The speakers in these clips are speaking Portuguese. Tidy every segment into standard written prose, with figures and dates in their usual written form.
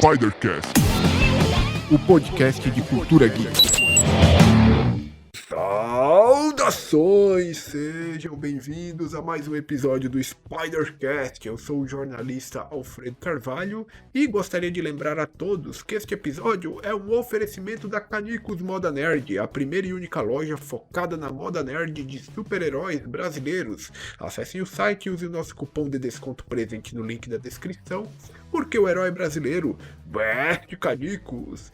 Spidercast, o podcast de cultura geek. Saudações! Sejam bem-vindos a mais um episódio do Spidercast. Eu sou o jornalista Alfredo Carvalho e gostaria de lembrar a todos que este episódio é um oferecimento da Canicos Moda Nerd, a primeira e única loja focada na moda nerd de super-heróis brasileiros. Acessem o site e usem o nosso cupom de desconto presente no link da descrição, porque o herói brasileiro veste Canicos.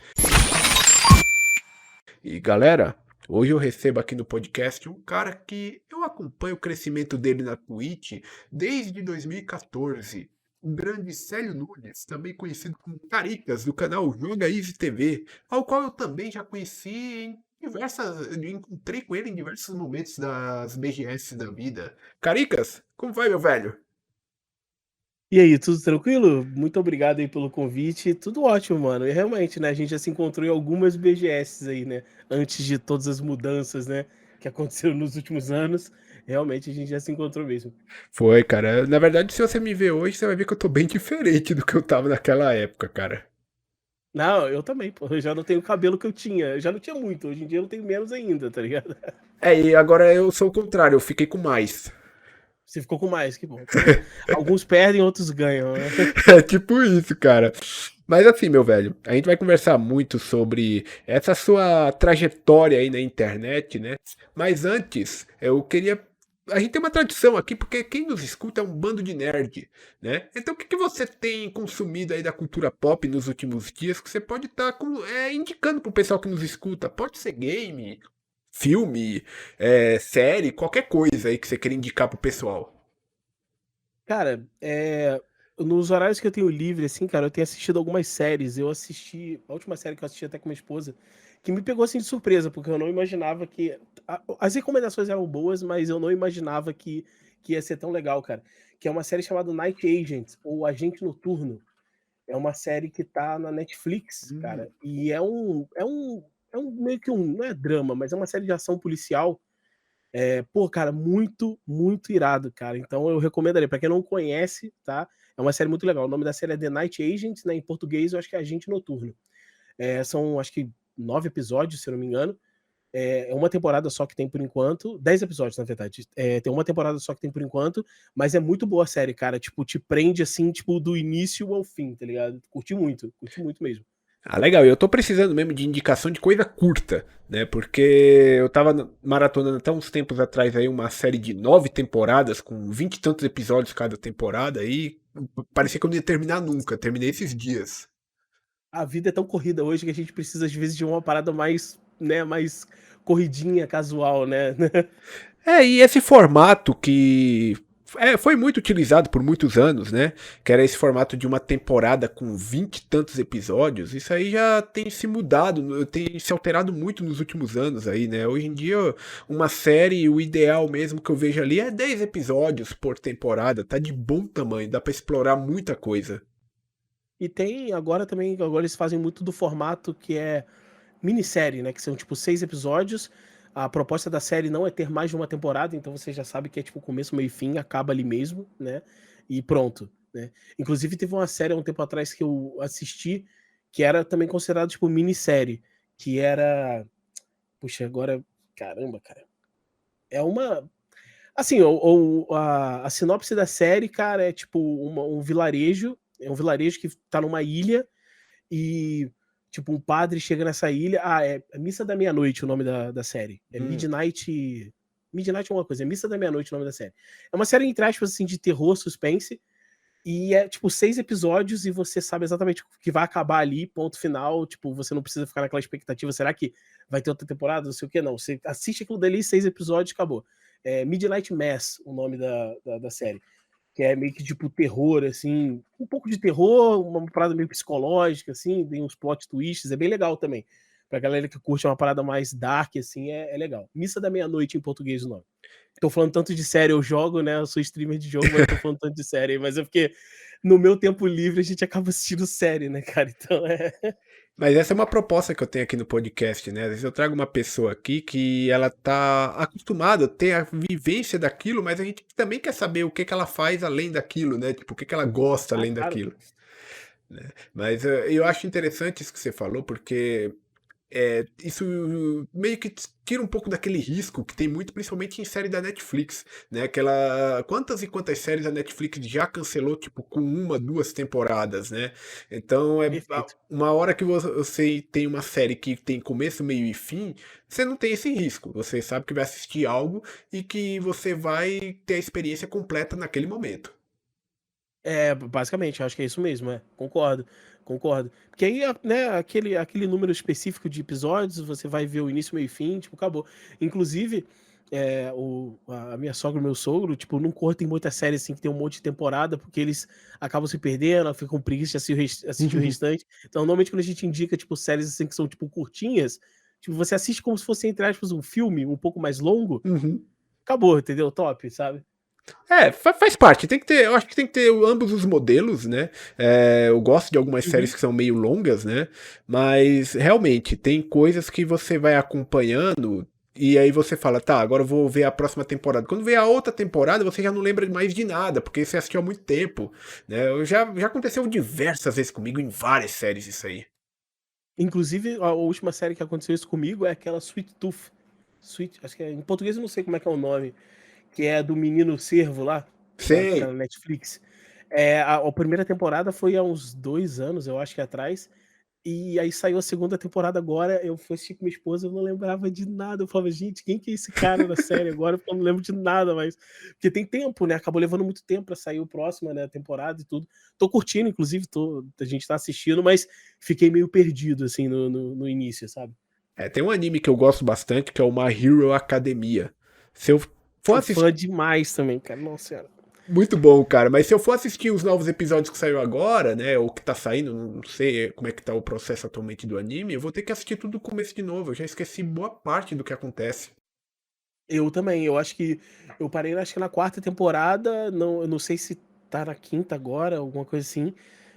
E galera, hoje eu recebo aqui no podcast um cara que eu acompanho o crescimento dele na Twitch desde 2014. O grande Célio Nunes, também conhecido como Caricas, do canal Joga Easy TV, ao qual eu também já conheci encontrei com ele em diversos momentos das BGS da vida. Caricas, como vai, meu velho? E aí, tudo tranquilo? Muito obrigado aí pelo convite. Tudo ótimo, mano. E realmente, né, a gente já se encontrou em algumas BGS aí, né? Antes de todas as mudanças, né, que aconteceram nos últimos anos. Realmente a gente já se encontrou mesmo. Foi, cara. Na verdade, se você me ver hoje, você vai ver que eu tô bem diferente do que eu tava naquela época, cara. Não, eu também, pô. Eu já não tenho o cabelo que eu tinha. Eu já não tinha muito. Hoje em dia eu não tenho menos ainda, tá ligado? E agora eu sou o contrário, eu fiquei com mais. Você ficou com mais, que bom. Então, alguns perdem, outros ganham, né? É tipo isso, cara. Mas assim, meu velho, a gente vai conversar muito sobre essa sua trajetória aí na internet, né? Mas antes, eu queria. A gente tem uma tradição aqui, porque quem nos escuta é um bando de nerd, né? Então o que você tem consumido aí da cultura pop nos últimos dias que você pode estar indicando pro pessoal que nos escuta? Pode ser game, filme, série, qualquer coisa aí que você queira indicar pro pessoal. Cara, nos horários que eu tenho livre, assim, cara, eu tenho assistido algumas séries. Eu assisti. A última série que eu assisti até com minha esposa, que me pegou assim de surpresa, porque eu não imaginava que. As recomendações eram boas, mas eu não imaginava que ia ser tão legal, cara. Que é uma série chamada Night Agent, ou Agente Noturno. É uma série que tá na Netflix, cara. E é um meio que um. Não é drama, mas é uma série de ação policial. Pô, cara, muito, muito irado, cara. Então eu recomendaria. Pra quem não conhece, tá? É uma série muito legal. O nome da série é The Night Agent, né? Em português, eu acho que é Agente Noturno. São, acho que, 9 episódios, se eu não me engano. É uma temporada só que tem por enquanto. 10 episódios, na verdade. Tem uma temporada só que tem por enquanto. Mas é muito boa a série, cara. Tipo, te prende assim, tipo, do início ao fim, tá ligado? Curti muito mesmo. Ah, legal. E eu tô precisando mesmo de indicação de coisa curta, né? Porque eu tava maratonando até uns tempos atrás aí uma série de 9 temporadas, com 20 e tantos episódios cada temporada, e parecia que eu não ia terminar nunca. Terminei esses dias. A vida é tão corrida hoje que a gente precisa, às vezes, de uma parada mais, né, mais corridinha, casual, né? E esse formato que foi muito utilizado por muitos anos, né? Que era esse formato de uma temporada com 20 e tantos episódios. Isso aí já tem se mudado, tem se alterado muito nos últimos anos aí, né? Hoje em dia, uma série, o ideal mesmo que eu vejo ali é 10 episódios por temporada. Tá de bom tamanho, dá pra explorar muita coisa. E tem agora também, agora eles fazem muito do formato que é minissérie, né? Que são tipo 6 episódios. A proposta da série não é ter mais de uma temporada, então você já sabe que é tipo começo, meio e fim, acaba ali mesmo, né? E pronto, né? Inclusive teve uma série há um tempo atrás que eu assisti que era também considerada tipo minissérie, que era, puxa, agora, caramba, cara. É uma, assim, a sinopse da série, cara, é tipo um vilarejo, é um vilarejo que tá numa ilha e, tipo, um padre chega nessa ilha. É Missa da Meia-Noite o nome da série. É Midnight. Midnight é uma coisa, é Missa da Meia-Noite o nome da série. É uma série, entre aspas, assim, de terror, suspense. E é, tipo, 6 episódios e você sabe exatamente o que vai acabar ali, ponto final. Tipo, você não precisa ficar naquela expectativa. Será que vai ter outra temporada? Não sei o que, não. Você assiste aquilo dali, 6 episódios, acabou. É Midnight Mass, o nome da série. Que é meio que tipo terror, assim, um pouco de terror, uma parada meio psicológica, assim, tem uns plot twists, é bem legal também. Pra galera que curte uma parada mais dark, assim, é legal. Missa da Meia-Noite em português o nome. Tô falando tanto de série, eu jogo, né? Eu sou streamer de jogo, mas eu tô falando tanto de série. Mas é porque no meu tempo livre a gente acaba assistindo série, né, cara? Então é. Mas essa é uma proposta que eu tenho aqui no podcast, né? Às vezes eu trago uma pessoa aqui que ela tá acostumada a ter a vivência daquilo, mas a gente também quer saber o que ela faz além daquilo, né? Tipo, o que ela gosta Ah, além claro. daquilo. né? Mas eu acho interessante isso que você falou, porque isso meio que tira um pouco daquele risco que tem muito, principalmente em série da Netflix, né? Quantas e quantas séries a Netflix já cancelou, tipo, com uma, duas temporadas, né? Então, Perfeito. uma hora que você tem uma série que tem começo, meio e fim, você não tem esse risco. Você sabe que vai assistir algo e que você vai ter a experiência completa naquele momento. É, basicamente, acho que é isso mesmo, concordo, concordo. Porque aí, né, aquele número específico de episódios, você vai ver o início, meio e fim, tipo, acabou. Inclusive, a minha sogra e o meu sogro, tipo, não curtem muita série, assim, que tem um monte de temporada, porque eles acabam se perdendo, ficam com preguiça de assistir o restante. Então, normalmente, quando a gente indica, tipo, séries, assim, que são, tipo, curtinhas, tipo, você assiste como se fosse, entre aspas, um filme um pouco mais longo, Uhum. acabou, entendeu? Top, sabe? Faz parte. Tem que ter, eu acho que tem que ter ambos os modelos, né? Eu gosto de algumas séries Uhum. que são meio longas, né? Mas realmente tem coisas que você vai acompanhando e aí você fala, tá, agora eu vou ver a próxima temporada. Quando vê a outra temporada, você já não lembra mais de nada, porque você assistiu há muito tempo, né? Já aconteceu diversas vezes comigo em várias séries isso aí. Inclusive, a última série que aconteceu isso comigo é aquela Sweet Tooth. Acho que em português eu não sei como é que é o nome, que é do menino cervo lá, que tá na Sei. Netflix. A primeira temporada foi há uns 2 anos, eu acho que atrás, e aí saiu a segunda temporada agora, eu fui assistir com minha esposa, eu não lembrava de nada, eu falava: "Gente, quem que é esse cara na série agora?" Porque eu não lembro de nada mais. Porque tem tempo, né, acabou levando muito tempo pra sair o próximo, né, temporada e tudo. Tô curtindo, inclusive, a gente tá assistindo, mas fiquei meio perdido, assim, no início, sabe. Tem um anime que eu gosto bastante que é o My Hero Academia. Se eu for Sou assistir fã demais também, cara, nossa senhora. Muito bom, cara. Mas se eu for assistir os novos episódios que saiu agora, né? Ou que tá saindo, não sei como é que tá o processo atualmente do anime, eu vou ter que assistir tudo do começo de novo. Eu já esqueci boa parte do que acontece. Eu também, eu acho que eu parei acho que na 4ª temporada, não, eu não sei se tá na 5ª agora, alguma coisa assim,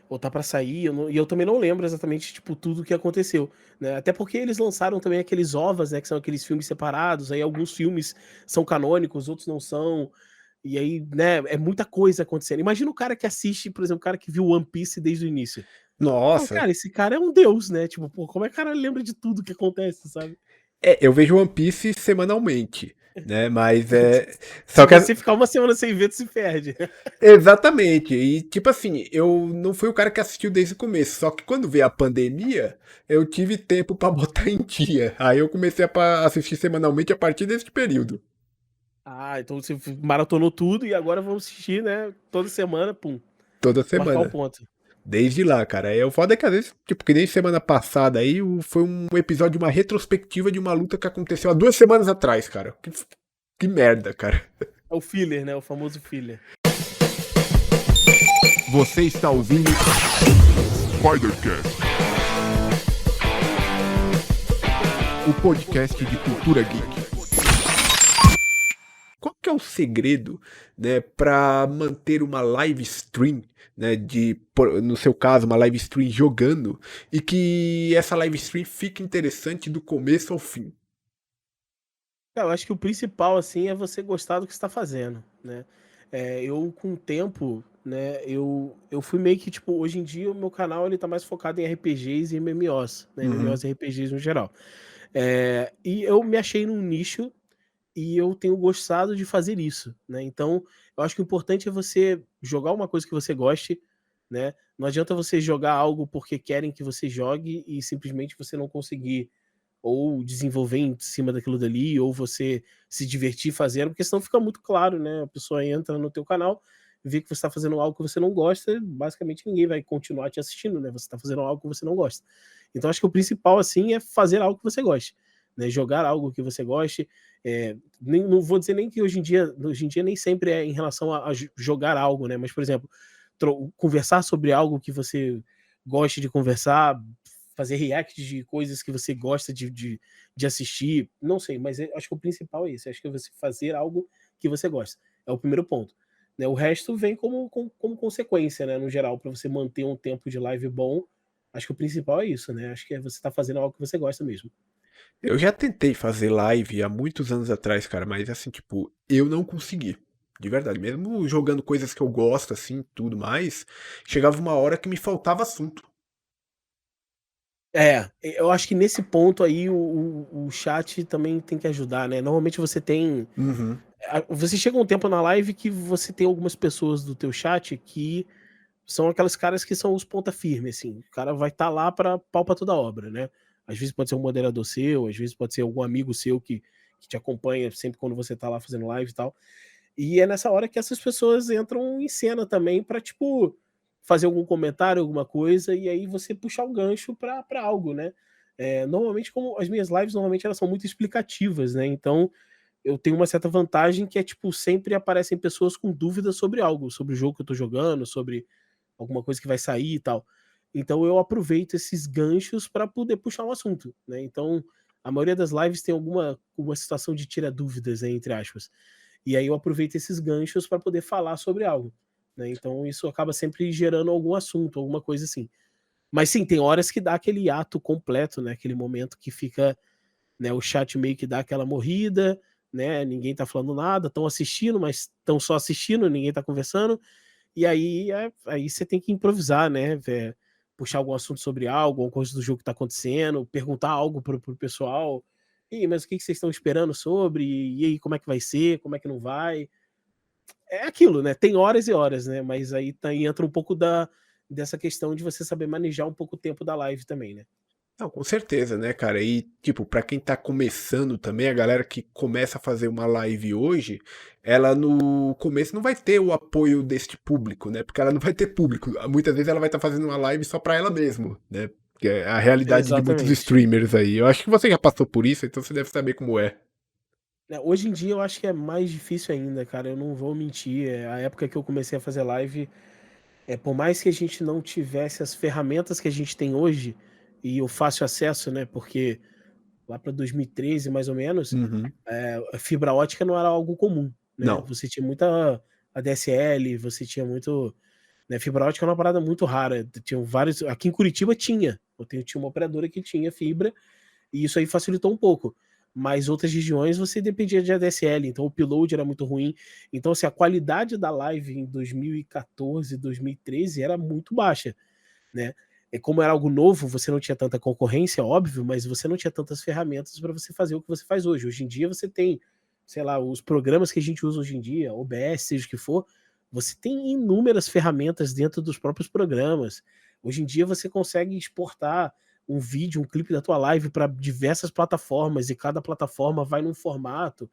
ou tá pra sair, eu também não lembro exatamente, tipo, tudo o que aconteceu, né, até porque eles lançaram também aqueles OVAs, né, que são aqueles filmes separados, aí alguns filmes são canônicos, outros não são, e aí, né, é muita coisa acontecendo. Imagina o cara que assiste, por exemplo, o cara que viu One Piece desde o início. Fala: Nossa, "Cara, esse cara é um deus, né", tipo, pô, como é que o cara lembra de tudo que acontece, sabe? eu vejo One Piece semanalmente, né? Mas Se Só que. você ficar uma semana sem ver, tu se perde. Exatamente. E, tipo assim, eu não fui o cara que assistiu desde o começo. Só que quando veio a pandemia, eu tive tempo pra botar em dia. Aí eu comecei a assistir semanalmente a partir desse período. Ah, então você maratonou tudo e agora vamos assistir, né, toda semana, pum, Toda marcar o semana. ponto. Desde lá, cara. O foda é que às vezes, tipo, que nem semana passada aí, foi um episódio de uma retrospectiva de uma luta que aconteceu há 2 semanas atrás, cara. Que merda, cara. É o filler, né, o famoso filler. Você está ouvindo Spidercast. o podcast de cultura geek. Qual que é o segredo, né, para manter uma live stream, né, no seu caso, uma live stream jogando, e que essa live stream fique interessante do começo ao fim? Cara, eu acho que o principal, assim, é você gostar do que você tá fazendo, né. Eu com o tempo, né, eu fui meio que, tipo, hoje em dia o meu canal ele tá mais focado em RPGs e MMOs, né, Uhum. MMOs e RPGs no geral. E eu me achei num nicho e eu tenho gostado de fazer isso, né. Então, eu acho que o importante é você jogar uma coisa que você goste, né. Não adianta você jogar algo porque querem que você jogue e simplesmente você não conseguir ou desenvolver em cima daquilo dali, ou você se divertir fazendo, porque senão fica muito claro, né, a pessoa entra no teu canal, vê que você está fazendo algo que você não gosta, basicamente ninguém vai continuar te assistindo, né, você está fazendo algo que você não gosta. Então acho que o principal, assim, é fazer algo que você goste, né, jogar algo que você goste, nem não vou dizer nem que hoje em dia nem sempre é em relação a jogar algo, né, mas, por exemplo, conversar sobre algo que você goste de conversar, fazer react de coisas que você gosta de assistir, não sei, mas acho que o principal é isso, acho que é você fazer algo que você gosta, é o primeiro ponto, né, o resto vem como consequência, né, no geral, para você manter um tempo de live bom, acho que o principal é isso, né, acho que é você estar fazendo algo que você gosta mesmo. Eu já tentei fazer live há muitos anos atrás, cara, mas assim, tipo, eu não consegui. De verdade. Mesmo jogando coisas que eu gosto, assim, tudo mais, chegava uma hora que me faltava assunto. É, eu acho que nesse ponto aí o chat também tem que ajudar, né. Normalmente você tem Uhum. você chega um tempo na live que você tem algumas pessoas do teu chat que são aquelas caras que são os ponta firme, assim, o cara vai estar lá para pau pra toda obra, né. Às vezes pode ser um moderador seu, às vezes pode ser algum amigo seu que te acompanha sempre quando você tá lá fazendo live e tal. E é nessa hora que essas pessoas entram em cena também pra, tipo, fazer algum comentário, alguma coisa, e aí você puxar o gancho pra algo, né. Normalmente como as minhas lives normalmente elas são muito explicativas, né, então eu tenho uma certa vantagem que é, tipo, sempre aparecem pessoas com dúvidas sobre algo, sobre o jogo que eu tô jogando, sobre alguma coisa que vai sair e tal. Então eu aproveito esses ganchos para poder puxar um assunto, né. Então, a maioria das lives tem alguma uma situação de "tira dúvidas", né, entre aspas. E aí eu aproveito esses ganchos para poder falar sobre algo, né. Então isso acaba sempre gerando algum assunto, alguma coisa assim. Mas sim, tem horas que dá aquele hiato completo, né, aquele momento que fica, né, o chat meio que dá aquela morrida, né, ninguém tá falando nada, estão assistindo, mas estão só assistindo, ninguém tá conversando, e aí aí você tem que improvisar, né, puxar algum assunto sobre algo, alguma coisa do jogo que tá acontecendo, perguntar algo pro pessoal: "E aí, mas o que que vocês estão esperando sobre? E aí, como é que vai ser? Como é que não vai?". É aquilo, né, tem horas e horas, né, mas aí entra um pouco dessa questão de você saber manejar um pouco o tempo da live também, né. Não, com certeza, né, cara? E, tipo, pra quem tá começando também, a galera que começa a fazer uma live hoje, ela no começo não vai ter o apoio deste público, né? Porque ela não vai ter público. Muitas vezes ela vai estar fazendo uma live só pra ela mesmo, né? Que é a realidade de muitos Exatamente. streamers aí. Eu acho que você já passou por isso, então você deve saber como é. Hoje em dia eu acho que é mais difícil ainda, cara, eu não vou mentir, a época que eu comecei a fazer live, por mais que a gente não tivesse as ferramentas que a gente tem hoje, e o fácil acesso, né, porque lá para 2013 mais ou menos, Uhum. a fibra ótica não era algo comum, né, Não, você tinha muita ADSL, você tinha muito, né, fibra ótica é uma parada muito rara, tinham vários aqui em Curitiba tinha uma operadora que tinha fibra, e isso aí facilitou um pouco. Mas outras regiões você dependia de ADSL, então o upload era muito ruim. Então, assim, a qualidade da live em 2014, 2013 era muito baixa, né. Como era algo novo, você não tinha tanta concorrência, óbvio, mas você não tinha tantas ferramentas para você fazer o que você faz hoje. Hoje em dia você tem, sei lá, os programas que a gente usa hoje em dia, OBS, seja o que for, você tem inúmeras ferramentas dentro dos próprios programas. Hoje em dia você consegue exportar um vídeo, um clipe da tua live para diversas plataformas e cada plataforma vai num formato,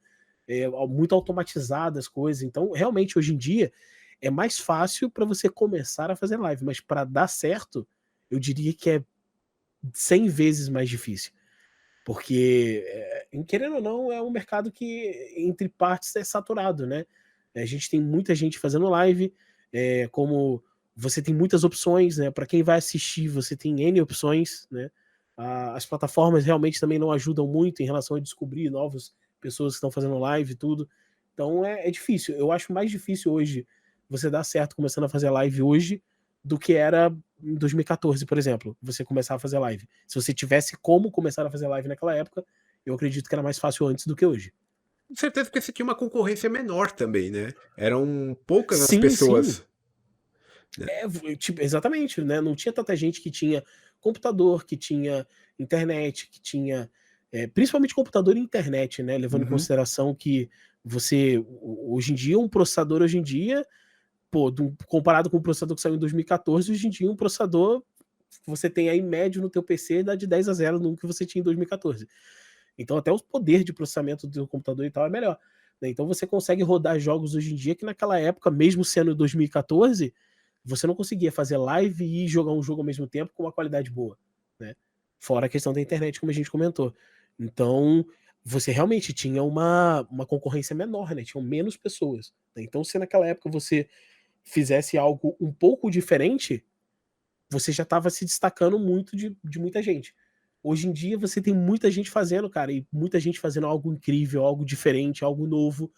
muito automatizado as coisas. Então, realmente, hoje em dia, é mais fácil para você começar a fazer live, mas para dar certo, eu diria que é 100 vezes mais difícil. Porque, querendo ou não, é um mercado que, entre partes, é saturado, né. A gente tem muita gente fazendo live, como você tem muitas opções, né, para quem vai assistir, você tem N opções, né. As plataformas realmente também não ajudam muito em relação a descobrir novas pessoas que estão fazendo live e tudo. Então é difícil. Eu acho mais difícil hoje você dar certo começando a fazer live hoje, do que era em 2014, por exemplo, você começar a fazer live. Se você tivesse como começar a fazer live naquela época, eu acredito que era mais fácil antes do que hoje. com certeza porque você tinha uma concorrência menor também, né? Eram poucas as Sim, sim. pessoas, né? Tipo, exatamente, né, não tinha tanta gente que tinha computador, que tinha internet, que tinha, principalmente computador e internet, né, levando em Uhum. consideração que você hoje em dia, um processador hoje em dia, pô, comparado com o processador que saiu em 2014, hoje em dia um processador que você tem aí médio no teu PC dá de 10-0 no que você tinha em 2014. Então até o poder de processamento do computador e tal é melhor, né. Então você consegue rodar jogos hoje em dia que naquela época, mesmo sendo 2014, você não conseguia fazer live e jogar um jogo ao mesmo tempo com uma qualidade boa, né. Fora a questão da internet, como a gente comentou. Então, você realmente tinha uma concorrência menor, né, tinham menos pessoas, né. Então se naquela época você fizesse algo um pouco diferente, você já estava se destacando muito de muita gente. Hoje em dia você tem muita gente fazendo, cara, e muita gente fazendo algo incrível, algo diferente, algo novo,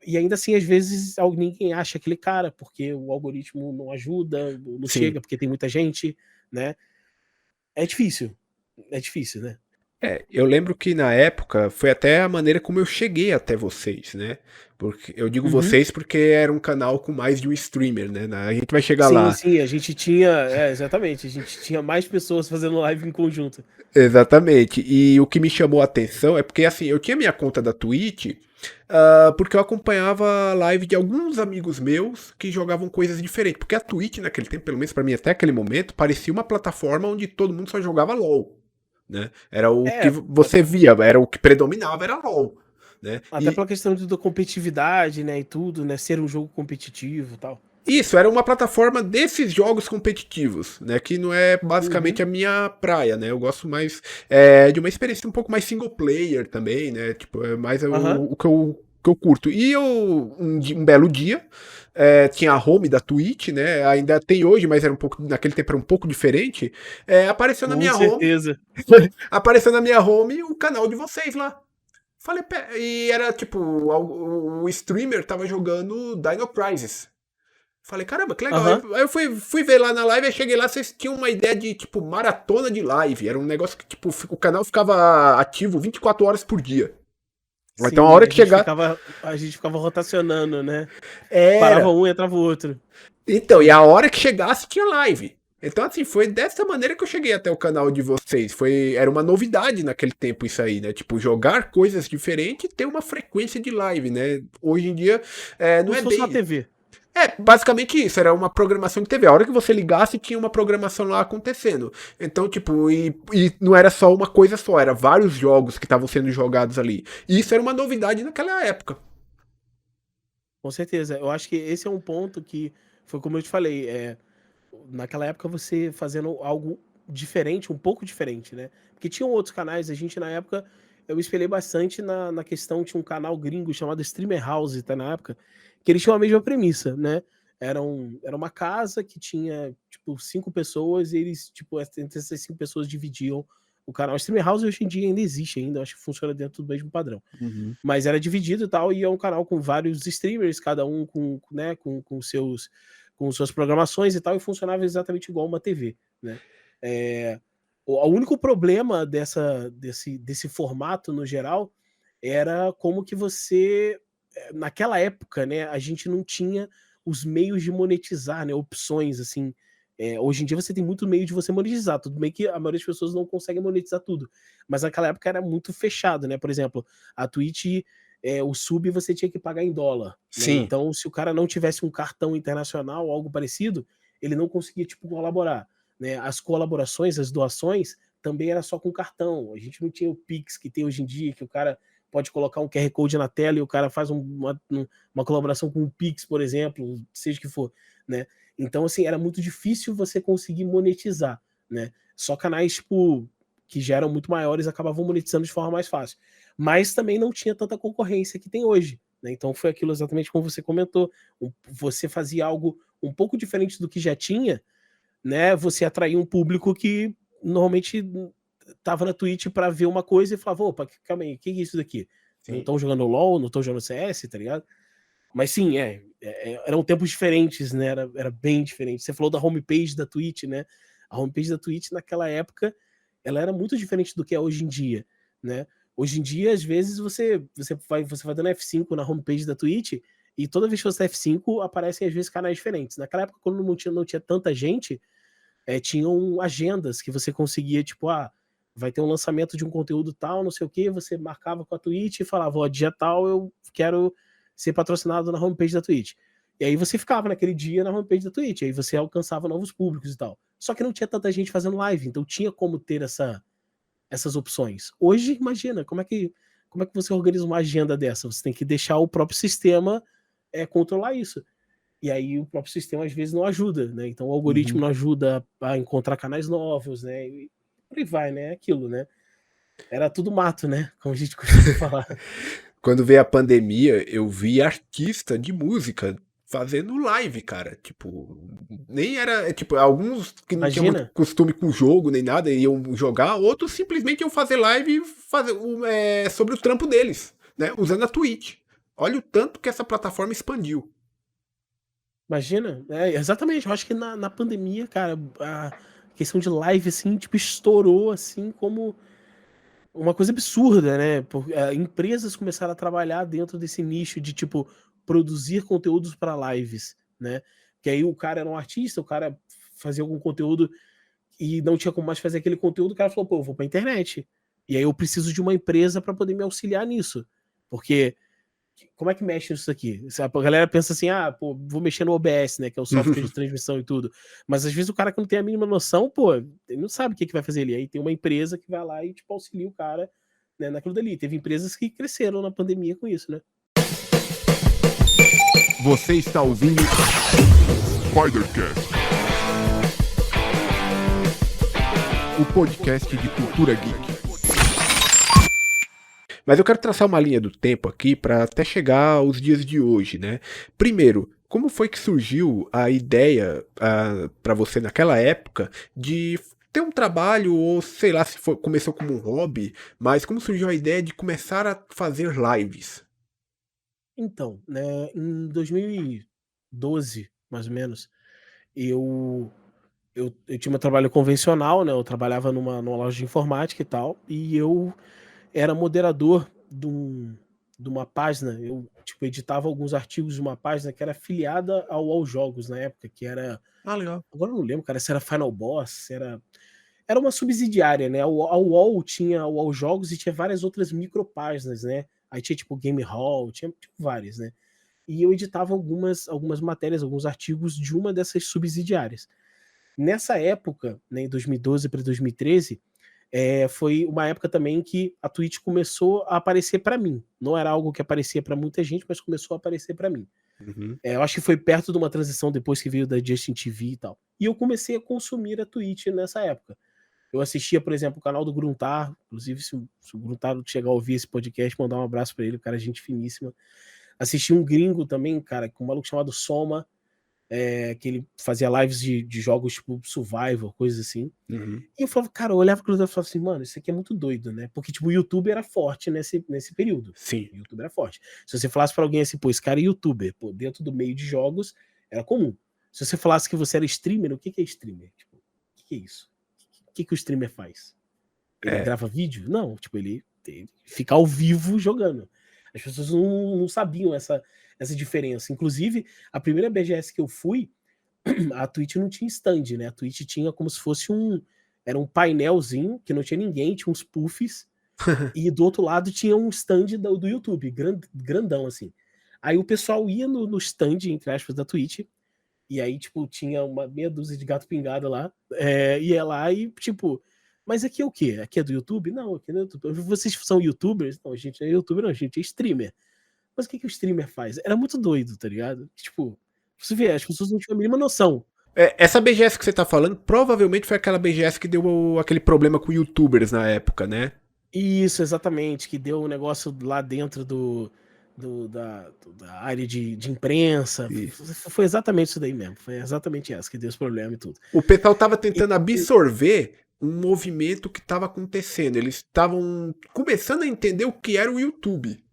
e ainda assim, às vezes, ninguém acha aquele cara, porque o algoritmo não ajuda, não Sim. chega, porque tem muita gente, né. É difícil, né. Eu lembro que na época foi até a maneira como eu cheguei até vocês, né? Porque eu digo Uhum. vocês porque era um canal com mais de um streamer, né? A gente vai chegar Sim, lá. sim, a gente tinha, exatamente, a gente tinha mais pessoas fazendo live em conjunto. Exatamente. E o que me chamou a atenção é porque assim, eu tinha minha conta da Twitch, porque eu acompanhava a live de alguns amigos meus que jogavam coisas diferentes. Porque a Twitch naquele tempo, pelo menos pra mim até aquele momento, parecia uma plataforma onde todo mundo só jogava LoL, né? Era o que É, você via, era o que predominava, era LoL, né? até pela questão da competitividade, né, e tudo, né, ser um jogo competitivo e tal. Isso, era uma plataforma desses jogos competitivos, né? Que não é Uhum. basicamente a minha praia, né? Eu gosto mais de uma experiência um pouco mais single player também, né? Tipo, é mais Aham. o que eu curto. E eu, um belo dia, tinha a home da Twitch, né? Ainda tem hoje, mas era um pouco, naquele tempo era um pouco diferente. Apareceu na Com minha home, certeza. apareceu na minha home o canal de vocês lá. Falei, e era tipo, o streamer tava jogando Dino Crisis. Falei, caramba, que legal. Aí Aham. eu fui ver lá na live, aí cheguei lá, vocês tinham uma ideia de, tipo, maratona de live. Era um negócio que, tipo, o canal ficava ativo 24 horas por dia. Então a Sim, hora que chegar. a gente ficava rotacionando, né? Parava Era. um e entrava o outro. Então, e a hora que chegasse tinha live. Então, assim, foi dessa maneira que eu cheguei até o canal de vocês. Era uma novidade naquele tempo isso aí, né? Tipo, jogar coisas diferentes e ter uma frequência de live, né? Hoje em dia, não Como é se fosse uma bem. TV. Basicamente isso, era uma programação de TV. A hora que você ligasse, tinha uma programação lá acontecendo. Então, tipo, e não era só uma coisa só, era vários jogos que estavam sendo jogados ali. E isso era uma novidade naquela época. Com certeza. Eu acho que esse é um ponto que foi como eu te falei, naquela época você fazendo algo diferente, um pouco diferente, né? Porque tinham outros canais, a gente na época, eu me espelhei bastante na questão, tinha um canal gringo chamado Streamer House, tá na época, que eles tinham a mesma premissa, né? Era uma casa que tinha, tipo, 5 pessoas e eles, tipo, entre essas 5 pessoas dividiam o canal. O Streamer House hoje em dia ainda existe ainda, eu acho que funciona dentro do mesmo padrão. Uhum. Mas era dividido e tal, e é um canal com vários streamers, cada um com, né, com suas programações e tal, e funcionava exatamente igual uma TV, né? É, o único problema desse formato no geral era como que você naquela época, né, a gente não tinha os meios de monetizar, né, opções assim. Hoje em dia você tem muito meio de você monetizar, tudo bem que a maioria das pessoas não consegue monetizar tudo, mas naquela época era muito fechado, né? Por exemplo, a Twitch, o sub você tinha que pagar em dólar, né? Sim. Então, se o cara não tivesse um cartão internacional ou algo parecido, ele não conseguia tipo colaborar, né? As colaborações, as doações também era só com cartão. A gente não tinha o Pix que tem hoje em dia, que o cara pode colocar um QR Code na tela e o cara faz uma colaboração com o Pix, por exemplo, seja o que for, né? Então, assim, era muito difícil você conseguir monetizar, né? Só canais, tipo, que já eram muito maiores acabavam monetizando de forma mais fácil. Mas também não tinha tanta concorrência que tem hoje, né? Então foi aquilo exatamente como você comentou. Você fazia algo um pouco diferente do que já tinha, né? Você atraía um público que normalmente tava na Twitch para ver uma coisa e falava, opa, calma aí, o que é isso daqui? Não Sim. estão jogando LOL, não estão jogando CS, tá ligado? Mas sim, eram tempos diferentes, né? Era bem diferente. Você falou da homepage da Twitch, né? A homepage da Twitch naquela época, ela era muito diferente do que é hoje em dia, né? Hoje em dia, às vezes, você vai dando F5 na homepage da Twitch e toda vez que você dá F5, aparecem às vezes canais diferentes. Naquela época, quando não tinha tanta gente, tinham agendas que você conseguia, tipo, vai ter um lançamento de um conteúdo tal, não sei o que, você marcava com a Twitch e falava, ó, dia tal eu quero ser patrocinado na homepage da Twitch. E aí você ficava naquele dia na homepage da Twitch, aí você alcançava novos públicos e tal. Só que não tinha tanta gente fazendo live, então tinha como ter essas opções. Hoje, imagina, como é que você organiza uma agenda dessa? Você tem que deixar o próprio sistema controlar isso. E aí o próprio sistema às vezes não ajuda, né? Então o algoritmo Uhum. não ajuda a encontrar canais novos, né? E por aí vai, né? É aquilo, né? Era tudo mato, né? Como a gente costuma falar. Quando veio a pandemia, eu vi artista de música fazendo live, cara. Tipo, nem era. Tipo, alguns que não tinham muito Imagina, costume com o jogo nem nada iam jogar, outros simplesmente iam fazer live sobre o trampo deles, né? Usando a Twitch. Olha o tanto que essa plataforma expandiu. imagina. Exatamente. Eu acho que na pandemia, cara, a questão de live, assim, tipo, estourou, assim, como. uma coisa absurda, né? Empresas começaram a trabalhar dentro desse nicho de, tipo, produzir conteúdos para lives, né? Que aí o cara era um artista, o cara fazia algum conteúdo e não tinha como mais fazer aquele conteúdo, o cara falou, pô, eu vou pra internet. E aí eu preciso de uma empresa para poder me auxiliar nisso. Porque como é que mexe nisso aqui? A galera pensa assim, ah, pô, vou mexer no OBS, né, que é o software de transmissão e tudo. Mas às vezes o cara que não tem a mínima noção, pô, ele não sabe o que vai fazer ali. Aí tem uma empresa que vai lá e, tipo, auxilia o cara, né, naquilo dali. Teve empresas que cresceram na pandemia com isso, né? Você está ouvindo Spidercast, o podcast de cultura geek. Mas eu quero traçar uma linha do tempo aqui para até chegar aos dias de hoje, né? Primeiro, como foi que surgiu a ideia para você naquela época de ter um trabalho ou sei lá se começou como um hobby, mas como surgiu a ideia de começar a fazer lives? Então, né, em 2012, mais ou menos, eu eu tinha meu trabalho convencional, né, eu trabalhava numa loja de informática e tal, e eu era moderador de uma página, eu, tipo, editava alguns artigos de uma página que era afiliada ao UOL Jogos na época, que era Ah, legal. agora eu não lembro, cara, se era Final Boss, se era uma subsidiária, né, a UOL tinha o UOL Jogos e tinha várias outras micropáginas, né, aí tinha, tipo, Game Hall, tinha tipo, várias, né, e eu editava algumas matérias, alguns artigos de uma dessas subsidiárias. Nessa época, né, em 2012 para 2013, foi uma época também que a Twitch começou a aparecer para mim. Não era algo que aparecia para muita gente, mas começou a aparecer para mim. Uhum. Eu acho que foi perto de uma transição depois que veio da Justin TV e tal. E eu comecei a consumir a Twitch nessa época. Eu assistia, por exemplo, o canal do Gruntar, inclusive se o Gruntar chegar a ouvir esse podcast, mandar um abraço para ele, o cara é gente finíssima. Assisti um gringo também, cara, com um maluco chamado Soma, que ele fazia lives de jogos tipo Survival, coisas assim. Uhum. E eu falava, cara, eu olhava aquilo e falava assim, mano, isso aqui é muito doido, né? Porque, tipo, o YouTube era forte nesse período. Sim. O YouTube era forte. Se você falasse pra alguém assim, pô, esse cara é youtuber, pô, dentro do meio de jogos, era comum. Se você falasse que você era streamer, o que é streamer? Tipo, o que é isso? O que o streamer faz? Ele É. grava vídeo? Não, tipo, ele fica ao vivo jogando. As pessoas não sabiam essa diferença. Inclusive, a primeira BGS que eu fui, a Twitch não tinha stand, né? A Twitch tinha como se fosse era um painelzinho que não tinha ninguém, tinha uns puffs, e do outro lado tinha um stand do YouTube, grandão assim. Aí o pessoal ia no stand, entre aspas, da Twitch, e aí, tipo, tinha uma meia dúzia de gato pingado lá, ia lá e, tipo, mas aqui é o quê? Aqui é do YouTube? Não, aqui não é do YouTube. Vocês são youtubers? Não, a gente não é youtuber, não, a gente é streamer. Mas o que o streamer faz? Era muito doido, tá ligado? Tipo, você vê, as pessoas não tinham a mínima noção. Essa BGS que você tá falando provavelmente foi aquela BGS que deu aquele problema com youtubers na época, né? Isso, exatamente, que deu um negócio lá dentro da área de imprensa. Isso. Foi exatamente isso daí mesmo. Foi exatamente essa que deu esse problema e tudo. O pessoal tava E, tentando absorver um movimento que estava acontecendo. Eles estavam começando a entender o que era o YouTube.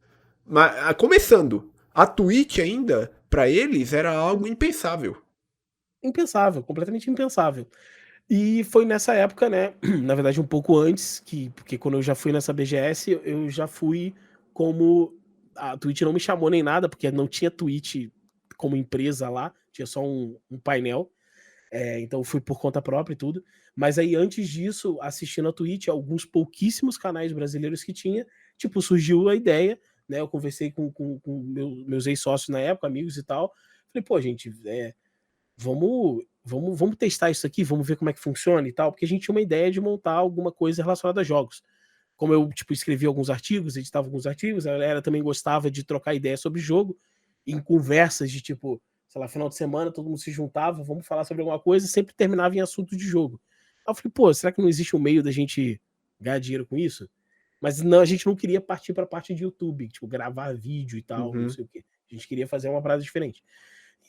Mas, começando. A Twitch ainda, para eles, era algo impensável. impensável, completamente impensável. E foi nessa época, né? Na verdade, um pouco antes, porque quando eu já fui nessa BGS, eu já fui como. A Twitch não me chamou nem nada, porque não tinha Twitch como empresa lá, tinha só um painel. Então fui por conta própria e tudo. Mas aí, antes disso, assistindo a Twitch, alguns pouquíssimos canais brasileiros que tinha, tipo, surgiu a ideia, né? Eu conversei com meus ex-sócios na época, amigos e tal. Falei, pô, gente, vamos testar isso aqui, vamos ver como é que funciona e tal, porque a gente tinha uma ideia de montar alguma coisa relacionada a jogos. Como eu, tipo, escrevi alguns artigos, editava alguns artigos, a galera também gostava de trocar ideias sobre jogo, em conversas de tipo, sei lá, final de semana, todo mundo se juntava, vamos falar sobre alguma coisa, e sempre terminava em assunto de jogo. Aí eu falei, pô, será que não existe um meio da gente ganhar dinheiro com isso? Mas não, a gente não queria partir para a parte de YouTube, tipo, gravar vídeo e tal, não Uhum. sei o quê. A gente queria fazer uma parada diferente.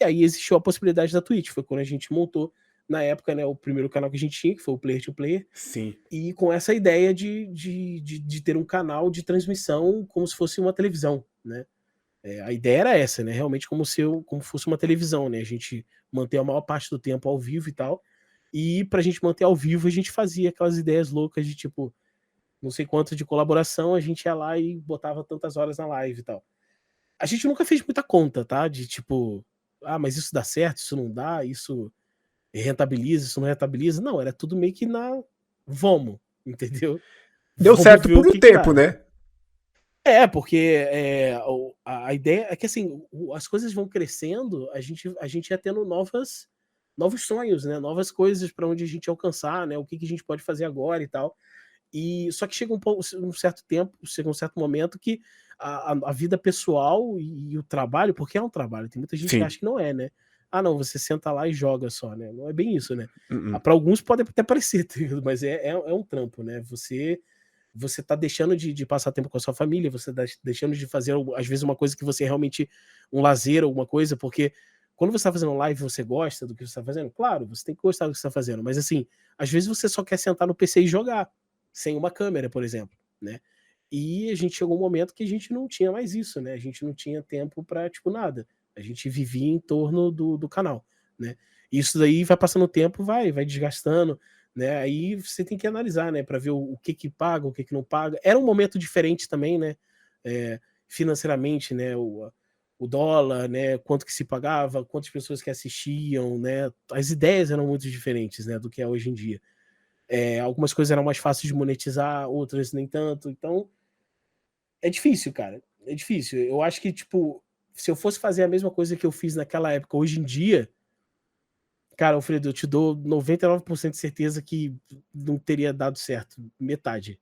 E aí existiu a possibilidade da Twitch, foi quando a gente montou, na época, né, o primeiro canal que a gente tinha, que foi o Player to Player, Sim. e com essa ideia de ter um canal de transmissão como se fosse uma televisão, né? A ideia era essa, né? Realmente como fosse uma televisão, né? A gente manter a maior parte do tempo ao vivo e tal. E pra gente manter ao vivo, a gente fazia aquelas ideias loucas de tipo, não sei quanto de colaboração, a gente ia lá e botava tantas horas na live e tal. A gente nunca fez muita conta, tá? De tipo, mas isso dá certo, isso não dá, isso rentabiliza, isso não rentabiliza. Não, era tudo meio que na vamos, entendeu? Deu Vamos certo ver o por um que que tempo, dá. né? Porque a ideia é que assim, as coisas vão crescendo, a gente ia tendo novos sonhos, né? Novas coisas para onde a gente alcançar, né? O que a gente pode fazer agora e tal. E só que chega um certo tempo, chega um certo momento que a vida pessoal e o trabalho, porque é um trabalho, tem muita gente que Sim. acha que não é, né? Ah, não, você senta lá e joga só, né? Não é bem isso, né? Uh-uh. Para alguns pode até parecer, mas é um trampo, né? Você tá deixando de passar tempo com a sua família, você tá deixando de fazer, às vezes, uma coisa que você realmente, um lazer, alguma coisa, porque quando você tá fazendo live, você gosta do que você tá fazendo? Claro, você tem que gostar do que você tá fazendo, mas assim, às vezes você só quer sentar no PC e jogar, sem uma câmera, por exemplo, né? E a gente chegou um momento que a gente não tinha mais isso, né? A gente não tinha tempo pra, tipo, nada. A gente vivia em torno do canal, né? Isso daí vai passando o tempo, vai desgastando, né? Aí você tem que analisar, né, para ver o que que paga, o que que não paga. Era um momento diferente também, né? Financeiramente, né? O dólar, né? Quanto que se pagava, quantas pessoas que assistiam, né? As ideias eram muito diferentes, né, do que é hoje em dia. Algumas coisas eram mais fáceis de monetizar, outras nem tanto. Então, é difícil, cara. É difícil. Eu acho que, tipo, se eu fosse fazer a mesma coisa que eu fiz naquela época, hoje em dia, cara, Alfredo, eu te dou 99% de certeza que não teria dado certo. Metade.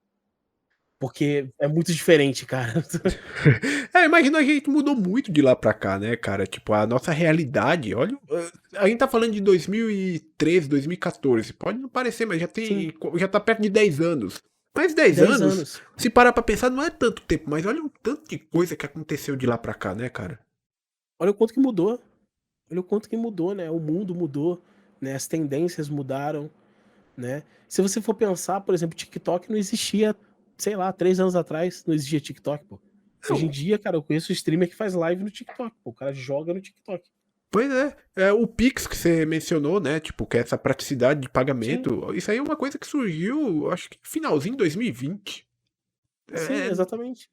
Porque é muito diferente, cara. Imagina, a gente mudou muito de lá pra cá, né, cara? Tipo, a nossa realidade, olha, a gente tá falando de 2013, 2014. Pode não parecer, mas Sim, já tá perto de 10 anos. Mas 10 10 anos, anos. se parar pra pensar, não é tanto tempo, mas olha o tanto de coisa que aconteceu de lá pra cá, né, cara? Olha o quanto que mudou. Olha o quanto que mudou, né? O mundo mudou, né? As tendências mudaram, né? Se você for pensar, por exemplo, TikTok não existia, sei lá, 3 anos atrás, não existia TikTok, pô. Hoje em Não, dia, cara, eu conheço streamer que faz live no TikTok, pô. O cara joga no TikTok. pois é, o Pix que você mencionou, né? Tipo, que é essa praticidade de Sim, pagamento, isso aí é uma coisa que surgiu, acho que finalzinho de 2020. sim, É exatamente.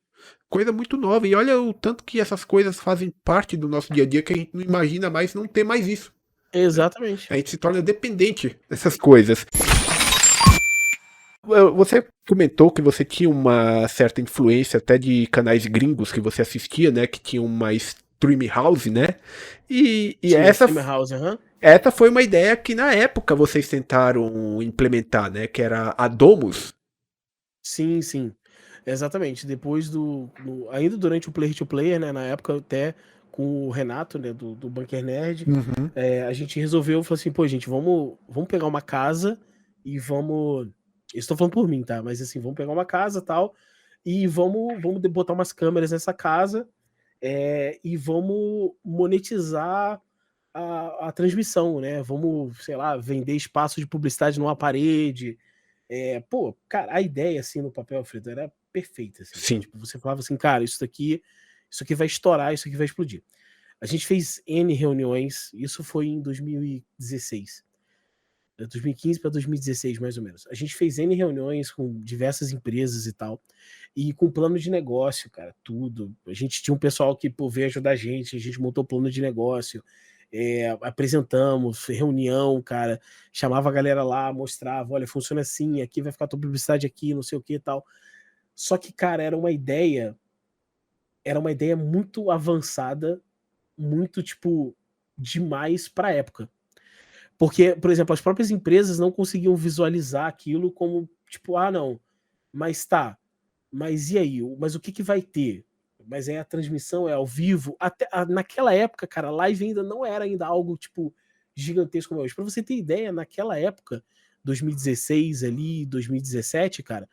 coisa muito nova. E olha o tanto que essas coisas fazem parte do nosso dia a dia que a gente não imagina mais não ter mais isso. Exatamente. A gente se torna dependente dessas coisas. Você comentou que você tinha uma certa influência até de canais gringos que você assistia, né? Que tinha uma stream house, né? E Tinha Streamer House, aham. essa foi uma ideia que na época vocês tentaram implementar, né? Que era a Domus. Sim, sim. Exatamente. Depois ainda durante o Player to Player, né, na época até com o Renato, né, do Bunker Nerd, Uhum. a gente resolveu, falou assim, pô, gente, vamos pegar uma casa e vamos. Eu estou falando por mim, tá? Mas assim, vamos pegar uma casa tal e vamos botar umas câmeras nessa casa e vamos monetizar a transmissão, né? Vamos, sei lá, vender espaço de publicidade numa parede, pô, cara, a ideia, assim, no papel, Alfredo, era perfeita, assim. Sim. Tipo, você falava assim, cara, isso aqui vai estourar, isso aqui vai explodir. A gente fez N reuniões, isso foi em 2016. 2015 para 2016, mais ou menos. A gente fez N reuniões com diversas empresas e tal, e com plano de negócio, cara, tudo. A gente tinha um pessoal que, pô, veio ajudar a gente montou plano de negócio, apresentamos, reunião, cara, chamava a galera lá, mostrava, olha, funciona assim, aqui vai ficar tua publicidade aqui, não sei o que e tal. Só que, cara, era uma ideia muito avançada, muito, tipo, demais pra época. Porque, por exemplo, as próprias empresas não conseguiam visualizar aquilo como, tipo, não, mas tá, mas e aí? Mas o que que vai ter? Mas a transmissão é ao vivo? Até naquela época, cara, live ainda não era ainda algo, tipo, gigantesco como é hoje. Pra você ter ideia, naquela época, 2016 ali, 2017, cara,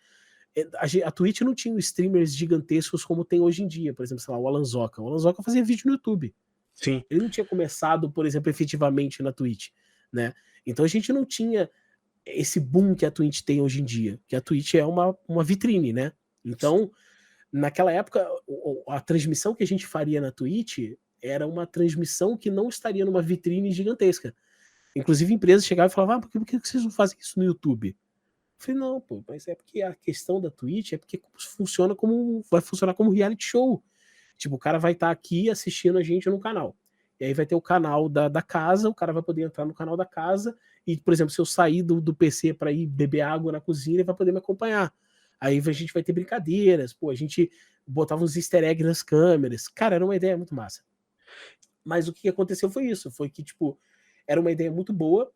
a Twitch não tinha streamers gigantescos como tem hoje em dia. Por exemplo, sei lá, o Alan Zoca. O Alan Zoca fazia vídeo no YouTube. Sim. Ele não tinha começado, por exemplo, efetivamente na Twitch, né? Então a gente não tinha esse boom que a Twitch tem hoje em dia, que a Twitch é uma vitrine, né? Então, naquela época, a transmissão que a gente faria na Twitch era uma transmissão que não estaria numa vitrine gigantesca. Inclusive, empresas chegavam e falavam, por que vocês não fazem isso no YouTube? Eu falei, não, pô, mas é porque a questão da Twitch é porque vai funcionar como reality show. Tipo, o cara vai estar aqui assistindo a gente no canal. E aí vai ter o canal da casa, o cara vai poder entrar no canal da casa e, por exemplo, se eu sair do PC para ir beber água na cozinha, ele vai poder me acompanhar. Aí a gente vai ter brincadeiras, pô, a gente botava uns easter eggs nas câmeras. Cara, era uma ideia muito massa. Mas o que aconteceu foi isso, foi que, tipo, era uma ideia muito boa,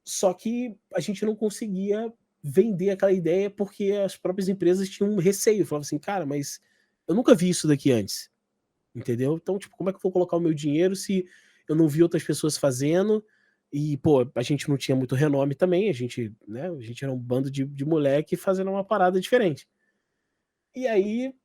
só que a gente não conseguia vender aquela ideia porque as próprias empresas tinham um receio. Falavam assim, cara, mas eu nunca vi isso daqui antes. Entendeu? Então, tipo, como é que eu vou colocar o meu dinheiro se eu não vi outras pessoas fazendo? E, pô, a gente não tinha muito renome também, a gente, né? A gente era um bando de moleque fazendo uma parada diferente. E aí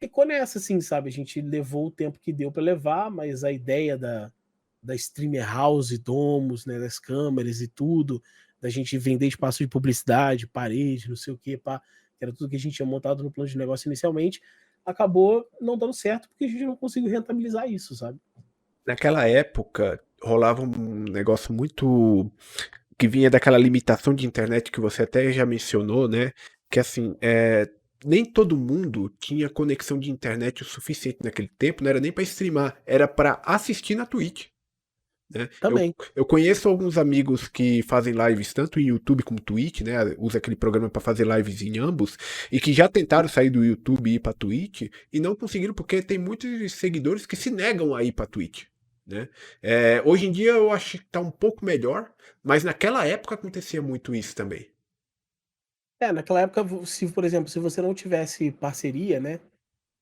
ficou nessa, assim, sabe? A gente levou o tempo que deu para levar, mas a ideia da streamer house, domos, né? Das câmeras e tudo, da gente vender espaço de publicidade, parede, não sei o que, pá, que era tudo que a gente tinha montado no plano de negócio inicialmente, acabou não dando certo porque a gente não conseguiu rentabilizar isso, sabe? Naquela época, rolava um negócio muito que vinha daquela limitação de internet que você até já mencionou, né? Que assim, nem todo mundo tinha conexão de internet o suficiente naquele tempo, não era nem para streamar, era para assistir na Twitch. Né? Também. Eu conheço alguns amigos que fazem lives tanto em YouTube como Twitch, né? Usa aquele programa para fazer lives em ambos, e que já tentaram sair do YouTube e ir para Twitch e não conseguiram porque tem muitos seguidores que se negam a ir para Twitch. Né? Hoje em dia eu acho que tá um pouco melhor, mas naquela época acontecia muito isso também. Naquela época, se, por exemplo, se você não tivesse parceria, né?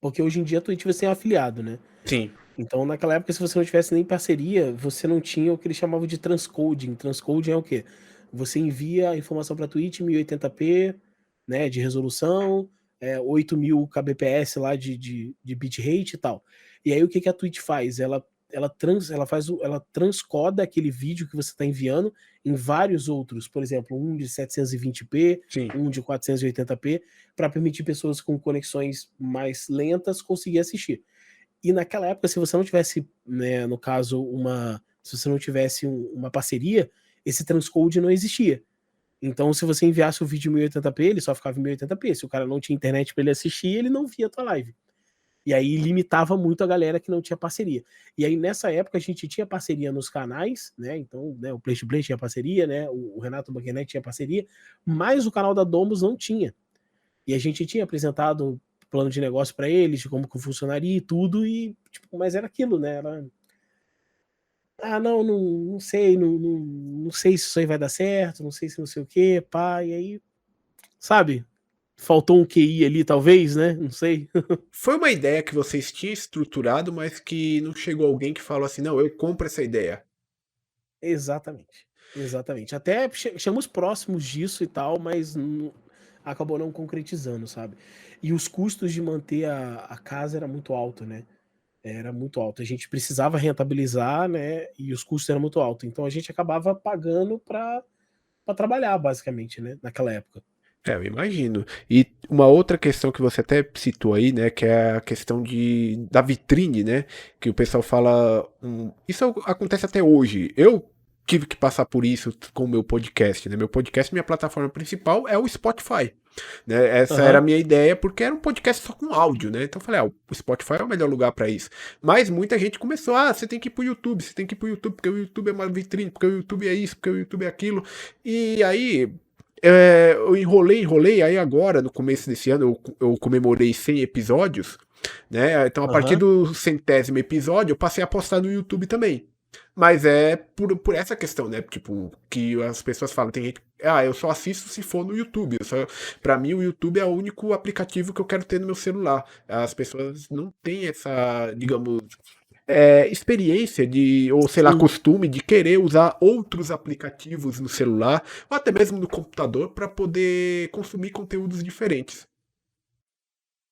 Porque hoje em dia a Twitch você é um afiliado, né? Sim. Então, naquela época, se você não tivesse nem parceria, você não tinha o que eles chamavam de transcoding. Transcoding é o quê? Você envia a informação para a Twitch em 1080p, né, de resolução, 8000 kbps lá de bitrate e tal. E aí o que a Twitch faz? Ela transcoda aquele vídeo que você está enviando em vários outros, por exemplo, um de 720p, Sim. um de 480p, para permitir pessoas com conexões mais lentas conseguir assistir. E naquela época, se você não tivesse, né, no caso, se você não tivesse uma parceria, esse transcode não existia. Então, se você enviasse o vídeo em 1080p, ele só ficava em 1080p. Se o cara não tinha internet para ele assistir, ele não via a tua live. E aí limitava muito a galera que não tinha parceria. E aí, nessa época, a gente tinha parceria nos canais, né? Então, né, o Play to Play tinha parceria, né? O Renato Buckerneck tinha parceria, mas o canal da Domus não tinha. E a gente tinha apresentado plano de negócio para eles, de como que funcionaria e tudo, e, tipo, mas era aquilo, né? Não sei, não sei se isso aí vai dar certo, não sei se não sei o quê, pá, e aí, sabe? Faltou um QI ali, talvez, né? Não sei. Foi uma ideia que vocês tinham estruturado, mas que não chegou alguém que falou assim, não, eu compro essa ideia. Exatamente. Exatamente. Até chegamos próximos disso e tal, mas acabou não concretizando, sabe? E os custos de manter a casa era muito alto, né? Era muito alto. A gente precisava rentabilizar, né? E os custos eram muito altos. Então a gente acabava pagando para trabalhar, basicamente, né? Naquela época. Eu imagino. E uma outra questão que você até citou aí, né, que é a questão da vitrine, né, que o pessoal fala, isso acontece até hoje. Eu tive que passar por isso com o meu podcast, né? Meu podcast, minha plataforma principal é o Spotify, né? Essa era a Aham. minha ideia porque era um podcast só com áudio, né? Então eu falei, o Spotify é o melhor lugar para isso. Mas muita gente começou, você tem que ir pro YouTube, você tem que ir pro YouTube porque o YouTube é uma vitrine, porque o YouTube é isso, porque o YouTube é aquilo. E aí eu enrolei, aí agora, no começo desse ano, eu comemorei 100 episódios, né? Então, a partir Aham. do 100º episódio, eu passei a postar no YouTube também. Mas é por essa questão, né? Tipo, que as pessoas falam, tem gente, eu só assisto se for no YouTube. Pra mim, o YouTube é o único aplicativo que eu quero ter no meu celular. As pessoas não têm essa, digamos, experiência ou sei lá, Sim. costume de querer usar outros aplicativos no celular ou até mesmo no computador para poder consumir conteúdos diferentes.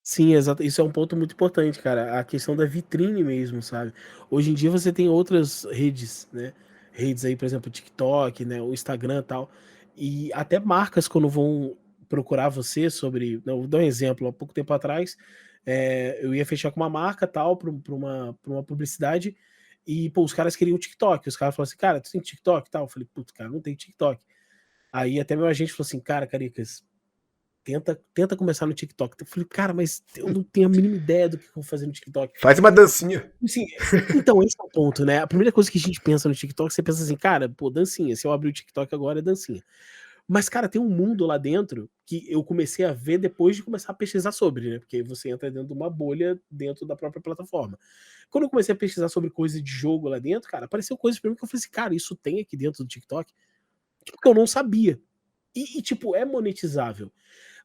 Sim, exato. Isso é um ponto muito importante, cara. A questão da vitrine mesmo, sabe? Hoje em dia você tem outras redes, né? Redes aí, por exemplo, o TikTok, né? O Instagram e tal. E até marcas, quando vão procurar você sobre. Não, vou dar um exemplo. Há pouco tempo atrás, eu ia fechar com uma marca tal, para uma publicidade. E, pô, os caras queriam o TikTok. Os caras falaram assim, cara, tu tem TikTok e tal? Eu falei, putz, cara, não tem TikTok. Aí até meu agente falou assim, cara, Caricas, tenta começar no TikTok. Eu falei, cara, mas eu não tenho a mínima ideia do que eu vou fazer no TikTok. Faz uma dancinha. Assim, então, esse é o ponto, né? A primeira coisa que a gente pensa no TikTok, você pensa assim, cara, pô, dancinha. Se eu abrir o TikTok agora, é dancinha. Mas, cara, tem um mundo lá dentro que eu comecei a ver depois de começar a pesquisar sobre, né? Porque você entra dentro de uma bolha dentro da própria plataforma. Quando eu comecei a pesquisar sobre coisa de jogo lá dentro, cara, apareceu coisas pra mim que eu falei assim, cara, isso tem aqui dentro do TikTok? Tipo, que eu não sabia. Tipo, é monetizável.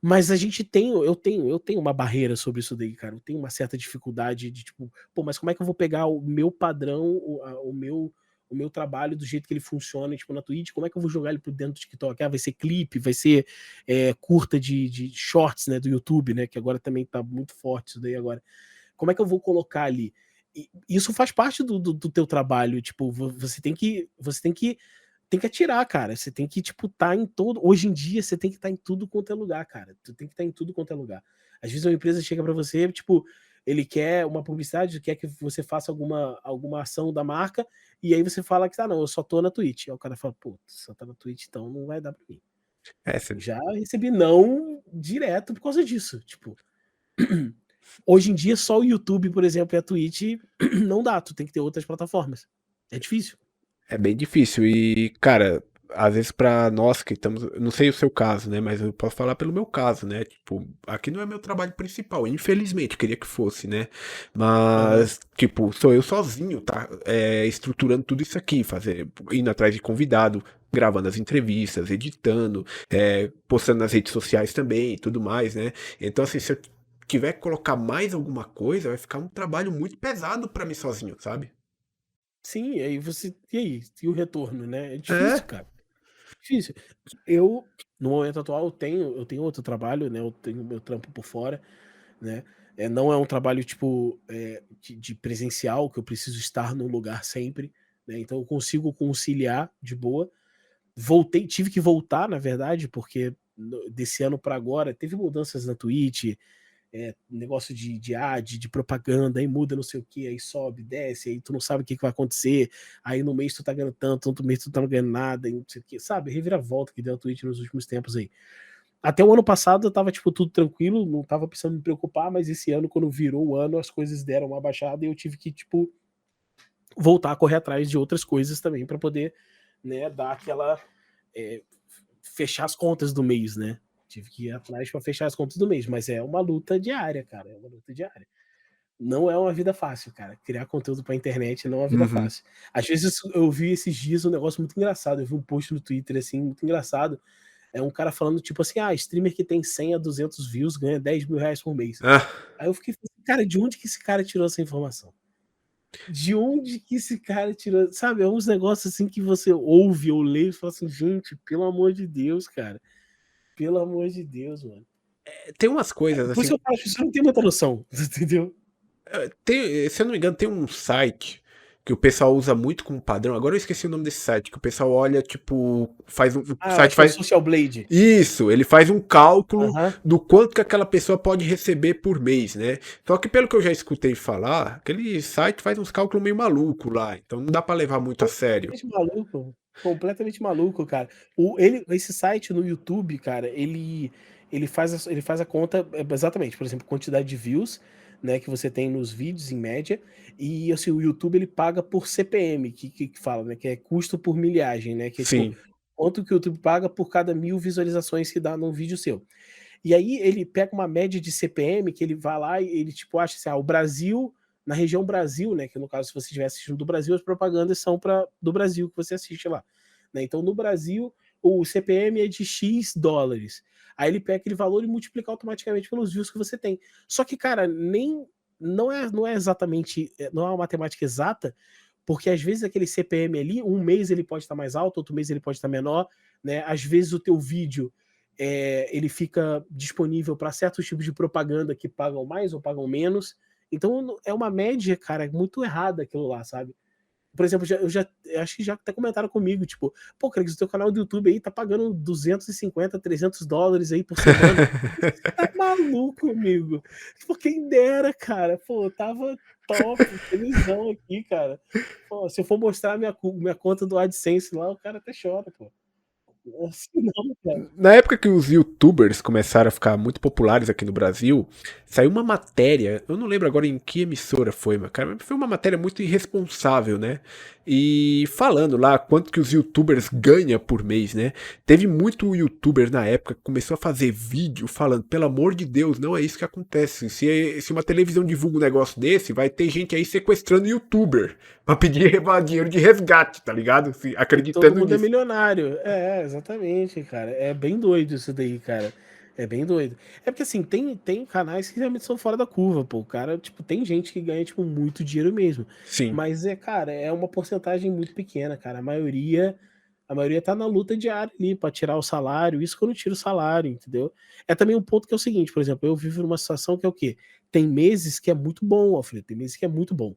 Mas a gente tem, eu tenho uma barreira sobre isso daí, cara. Eu tenho uma certa dificuldade de tipo, pô, mas como é que eu vou pegar o meu padrão, o meu trabalho do jeito que ele funciona, tipo, na Twitch, como é que eu vou jogar ele por dentro do TikTok? Ah, vai ser clipe, vai ser curta de shorts, né, do YouTube, né, que agora também tá muito forte isso daí agora. Como é que eu vou colocar ali? Isso faz parte do teu trabalho, tipo, você tem que atirar, cara. Você tem que, tipo, tá em todo. Hoje em dia, você tem que estar em tudo quanto é lugar, cara. Tu tem que estar em tudo quanto é lugar. Às vezes uma empresa chega pra você, tipo, ele quer uma publicidade, quer que você faça alguma ação da marca, e aí você fala que, não, eu só tô na Twitch. Aí o cara fala, pô, só tá na Twitch, então não vai dar pra mim. É, Já recebi não direto por causa disso. Tipo, hoje em dia, só o YouTube, por exemplo, e a Twitch não dá. Tu tem que ter outras plataformas. É difícil. é bem difícil. E, cara, às vezes pra nós que estamos. Não sei o seu caso, né? Mas eu posso falar pelo meu caso, né? Tipo, aqui não é meu trabalho principal. Infelizmente, queria que fosse, né? Aham. Mas, tipo, sou eu sozinho, tá? Estruturando tudo isso aqui, indo atrás de convidado, gravando as entrevistas, editando, postando nas redes sociais também e tudo mais, né? Então, assim, se eu tiver que colocar mais alguma coisa, vai ficar um trabalho muito pesado pra mim sozinho, sabe? Sim, aí você. E aí? E o retorno, né? É difícil, É. cara. Difícil. Eu, no momento atual, eu tenho outro trabalho, né? Eu tenho meu trampo por fora, né? Não é um trabalho, tipo, de presencial, que eu preciso estar num lugar sempre, né? Então eu consigo conciliar de boa. Tive que voltar, na verdade, porque desse ano para agora teve mudanças na Twitch, negócio de ad, de propaganda, aí muda não sei o que, aí sobe, desce, aí tu não sabe o que vai acontecer, aí no mês tu tá ganhando tanto, outro mês tu tá não ganhando nada, e não sei o que, sabe? Reviravolta que deu a Twitch nos últimos tempos aí. Até o ano passado eu tava, tipo, tudo tranquilo, não tava precisando me preocupar, mas esse ano, quando virou o ano, as coisas deram uma baixada e eu tive que, tipo, voltar a correr atrás de outras coisas também para poder, né, dar aquela. é, Fechar as contas do mês, né? Tive que ir atrás para fechar as contas do mês, mas é uma luta diária, cara. É uma luta diária. Não é uma vida fácil, cara. Criar conteúdo pra internet não é uma vida Uhum. fácil. Às vezes eu vi esses dias um negócio muito engraçado. Eu vi um post no Twitter, assim, muito engraçado. É um cara falando, tipo assim, streamer que tem 100 a 200 views ganha 10 mil reais por mês. Ah, Aí eu fiquei assim, cara, de onde que esse cara tirou essa informação? De onde que esse cara tirou? Sabe, é uns negócios assim que você ouve ou lê e fala assim, gente, pelo amor de Deus, cara. Pelo amor de Deus, mano. tem umas coisas Por isso assim. que eu falo, você não tem muita noção, entendeu? Se eu não me engano, tem um site que o pessoal usa muito como padrão. Agora eu esqueci o nome desse site, que o pessoal olha, tipo, o Eu site acho que é o faz. Social Blade. Isso, ele faz um cálculo Aham. do quanto que aquela pessoa pode receber por mês, né? Só que pelo que eu já escutei falar, aquele site faz uns cálculos meio maluco lá, então não dá pra levar muito a sério. Completamente maluco. Completamente maluco, cara. Esse site no YouTube, cara, ele faz a conta, exatamente, por exemplo, quantidade de views, né, que você tem nos vídeos em média, e assim, o YouTube ele paga por CPM, que fala, né, que é custo por milhagem, né, que é tipo, Sim, quanto que o YouTube paga por cada 1000 visualizações que dá num vídeo seu. E aí ele pega uma média de CPM que ele vai lá e ele tipo acha assim, o Brasil, na região Brasil, né, que no caso se você estiver assistindo do Brasil, as propagandas são para do Brasil que você assiste lá, né? Então no Brasil o CPM é de X dólares. Aí ele pega aquele valor e multiplica automaticamente pelos views que você tem. Só que, cara, nem não é exatamente, não é uma matemática exata, porque às vezes aquele CPM ali, um mês ele pode estar mais alto, outro mês ele pode estar menor, né? Às vezes o teu vídeo ele fica disponível para certos tipos de propaganda que pagam mais ou pagam menos. Então é uma média, cara, muito errada aquilo lá, sabe? Por exemplo, eu acho que já até comentaram comigo, tipo, pô, Craig, o teu canal do YouTube aí tá pagando 250, 300 dólares aí por semana. Você tá maluco, amigo? Pô, quem dera, cara. Pô, tava top, felizão aqui, cara. Pô, se eu for mostrar minha conta do AdSense lá, o cara até chora, pô. Assim não, cara. Na época que os YouTubers começaram a ficar muito populares aqui no Brasil, saiu uma matéria, eu não lembro agora em que emissora foi, mas cara, foi uma matéria muito irresponsável, né? E falando lá quanto que os YouTubers ganham por mês, né? Teve muito YouTuber na época que começou a fazer vídeo falando, pelo amor de Deus, não é isso que acontece. Se uma televisão divulga um negócio desse, vai ter gente aí sequestrando YouTuber pra pedir dinheiro de resgate, tá ligado? E todo Acreditando mundo é nisso. milionário. Exatamente, cara. É bem doido isso daí, cara. É bem doido. É porque assim, tem canais que realmente são fora da curva, pô. O cara, tipo, tem gente que ganha, tipo, muito dinheiro mesmo. Sim. Mas cara, é uma porcentagem muito pequena, cara. A maioria tá na luta diária ali pra tirar o salário. Isso que eu não tiro o salário, entendeu? É também um ponto que é o seguinte, por exemplo, eu vivo numa situação que é o quê? Tem meses que é muito bom, Alfredo. Tem meses que é muito bom.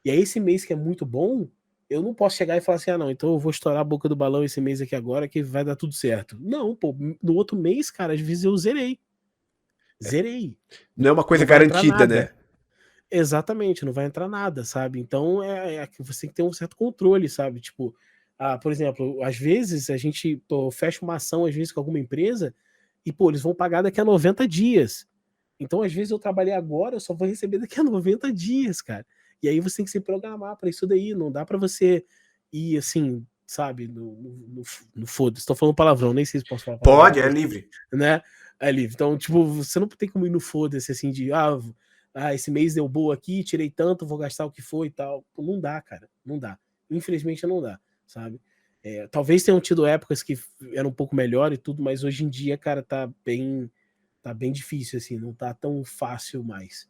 E aí, esse mês que é muito bom, eu não posso chegar e falar assim: ah, não, então eu vou estourar a boca do balão esse mês aqui agora que vai dar tudo certo. Não, pô, no outro mês, cara, às vezes eu zerei. Zerei. Não é uma coisa Não vai entrar garantida, né? nada. Exatamente, não vai entrar nada, sabe? Então é que você tem que ter um certo controle, sabe? Tipo, por exemplo, às vezes a gente fecha uma ação, às vezes, com alguma empresa, e, pô, eles vão pagar daqui a 90 dias. Então, às vezes, eu trabalhei agora, eu só vou receber daqui a 90 dias, cara. E aí você tem que se programar para isso daí. Não dá para você ir assim, sabe, no foda-se. Tô falando palavrão, nem sei se posso falar palavrão, Pode, é mas, livre. né? É livre. Então, tipo, você não tem como ir no foda-se assim de, esse mês deu boa aqui, tirei tanto, vou gastar o que foi e tal. Pô, não dá, cara. Não dá. Infelizmente não dá, sabe? Talvez tenham tido épocas que eram um pouco melhor e tudo, mas hoje em dia, cara, tá bem difícil, assim, não tá tão fácil mais.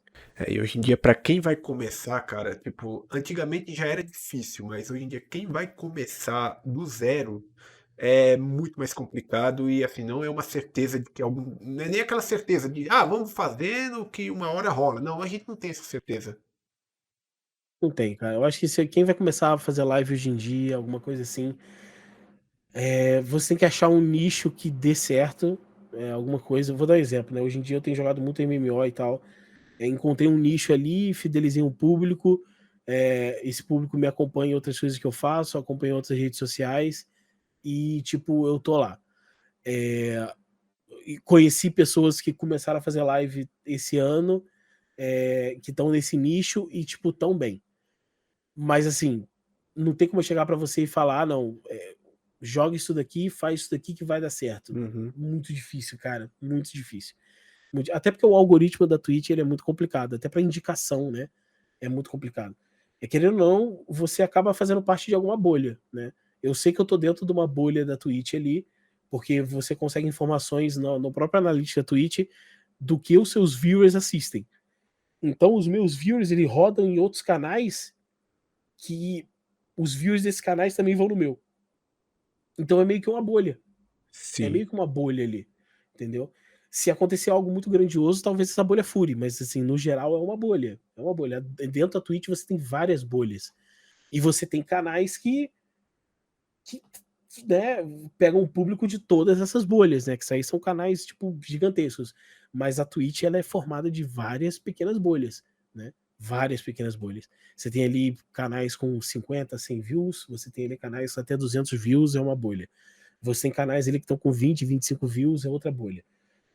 E hoje em dia, pra quem vai começar, cara, tipo, antigamente já era difícil, mas hoje em dia, quem vai começar do zero é muito mais complicado e, assim, não é uma certeza de que algum. Não é nem aquela certeza de, vamos fazendo que uma hora rola. Não, a gente não tem essa certeza. Não tem, cara. Eu acho que quem vai começar a fazer live hoje em dia, alguma coisa assim, você tem que achar um nicho que dê certo, alguma coisa. Eu vou dar um exemplo, né? Hoje em dia eu tenho jogado muito MMO e tal. Encontrei um nicho ali, fidelizei um público. Esse público me acompanha em outras coisas que eu faço, acompanha em outras redes sociais e, tipo, eu tô lá. E conheci pessoas que começaram a fazer live esse ano, que estão nesse nicho e, tipo, tão bem. Mas assim, não tem como eu chegar para você e falar, não, joga isso daqui, faz isso daqui que vai dar certo. Uhum. Muito difícil, cara, muito difícil. Até porque o algoritmo da Twitch ele é muito complicado, até para indicação, né? É muito complicado. Querendo ou não, você acaba fazendo parte de alguma bolha, né? Eu sei que eu tô dentro de uma bolha da Twitch ali, porque você consegue informações no próprio analytics da Twitch do que os seus viewers assistem. Então, os meus viewers, eles rodam em outros canais que os views desses canais também vão no meu. Então é meio que uma bolha. É Sim. meio que uma bolha ali, entendeu? Se acontecer algo muito grandioso, talvez essa bolha fure, mas assim, no geral é uma bolha. É uma bolha. Dentro da Twitch você tem várias bolhas. E você tem canais que né, pegam o público de todas essas bolhas, né? Que isso aí são canais, tipo, gigantescos. Mas a Twitch, ela é formada de várias pequenas bolhas, né? Várias pequenas bolhas. Você tem ali canais com 50, 100 views, você tem ali canais até 200 views, é uma bolha. Você tem canais ali que estão com 20, 25 views, é outra bolha.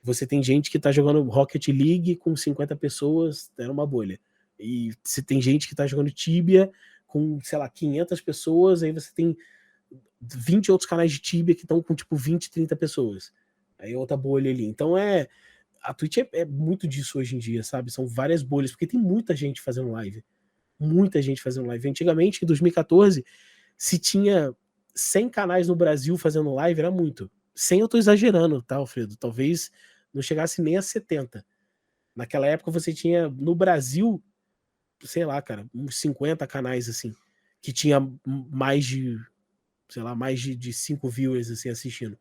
Você tem gente que tá jogando Rocket League com 50 pessoas, é uma bolha. E você tem gente que tá jogando Tibia com, sei lá, 500 pessoas, aí você tem 20 outros canais de Tibia que estão com tipo 20, 30 pessoas. Aí é outra bolha ali. Então a Twitch é muito disso hoje em dia, sabe? São várias bolhas, porque tem muita gente fazendo live. Muita gente fazendo live. Antigamente, em 2014, se tinha 100 canais no Brasil fazendo live, era muito. 100 eu tô exagerando, tá, Alfredo? Talvez não chegasse nem a 70. Naquela época você tinha no Brasil, sei lá, cara, uns 50 canais assim, que tinha mais de, sei lá, mais de 5 viewers assim assistindo.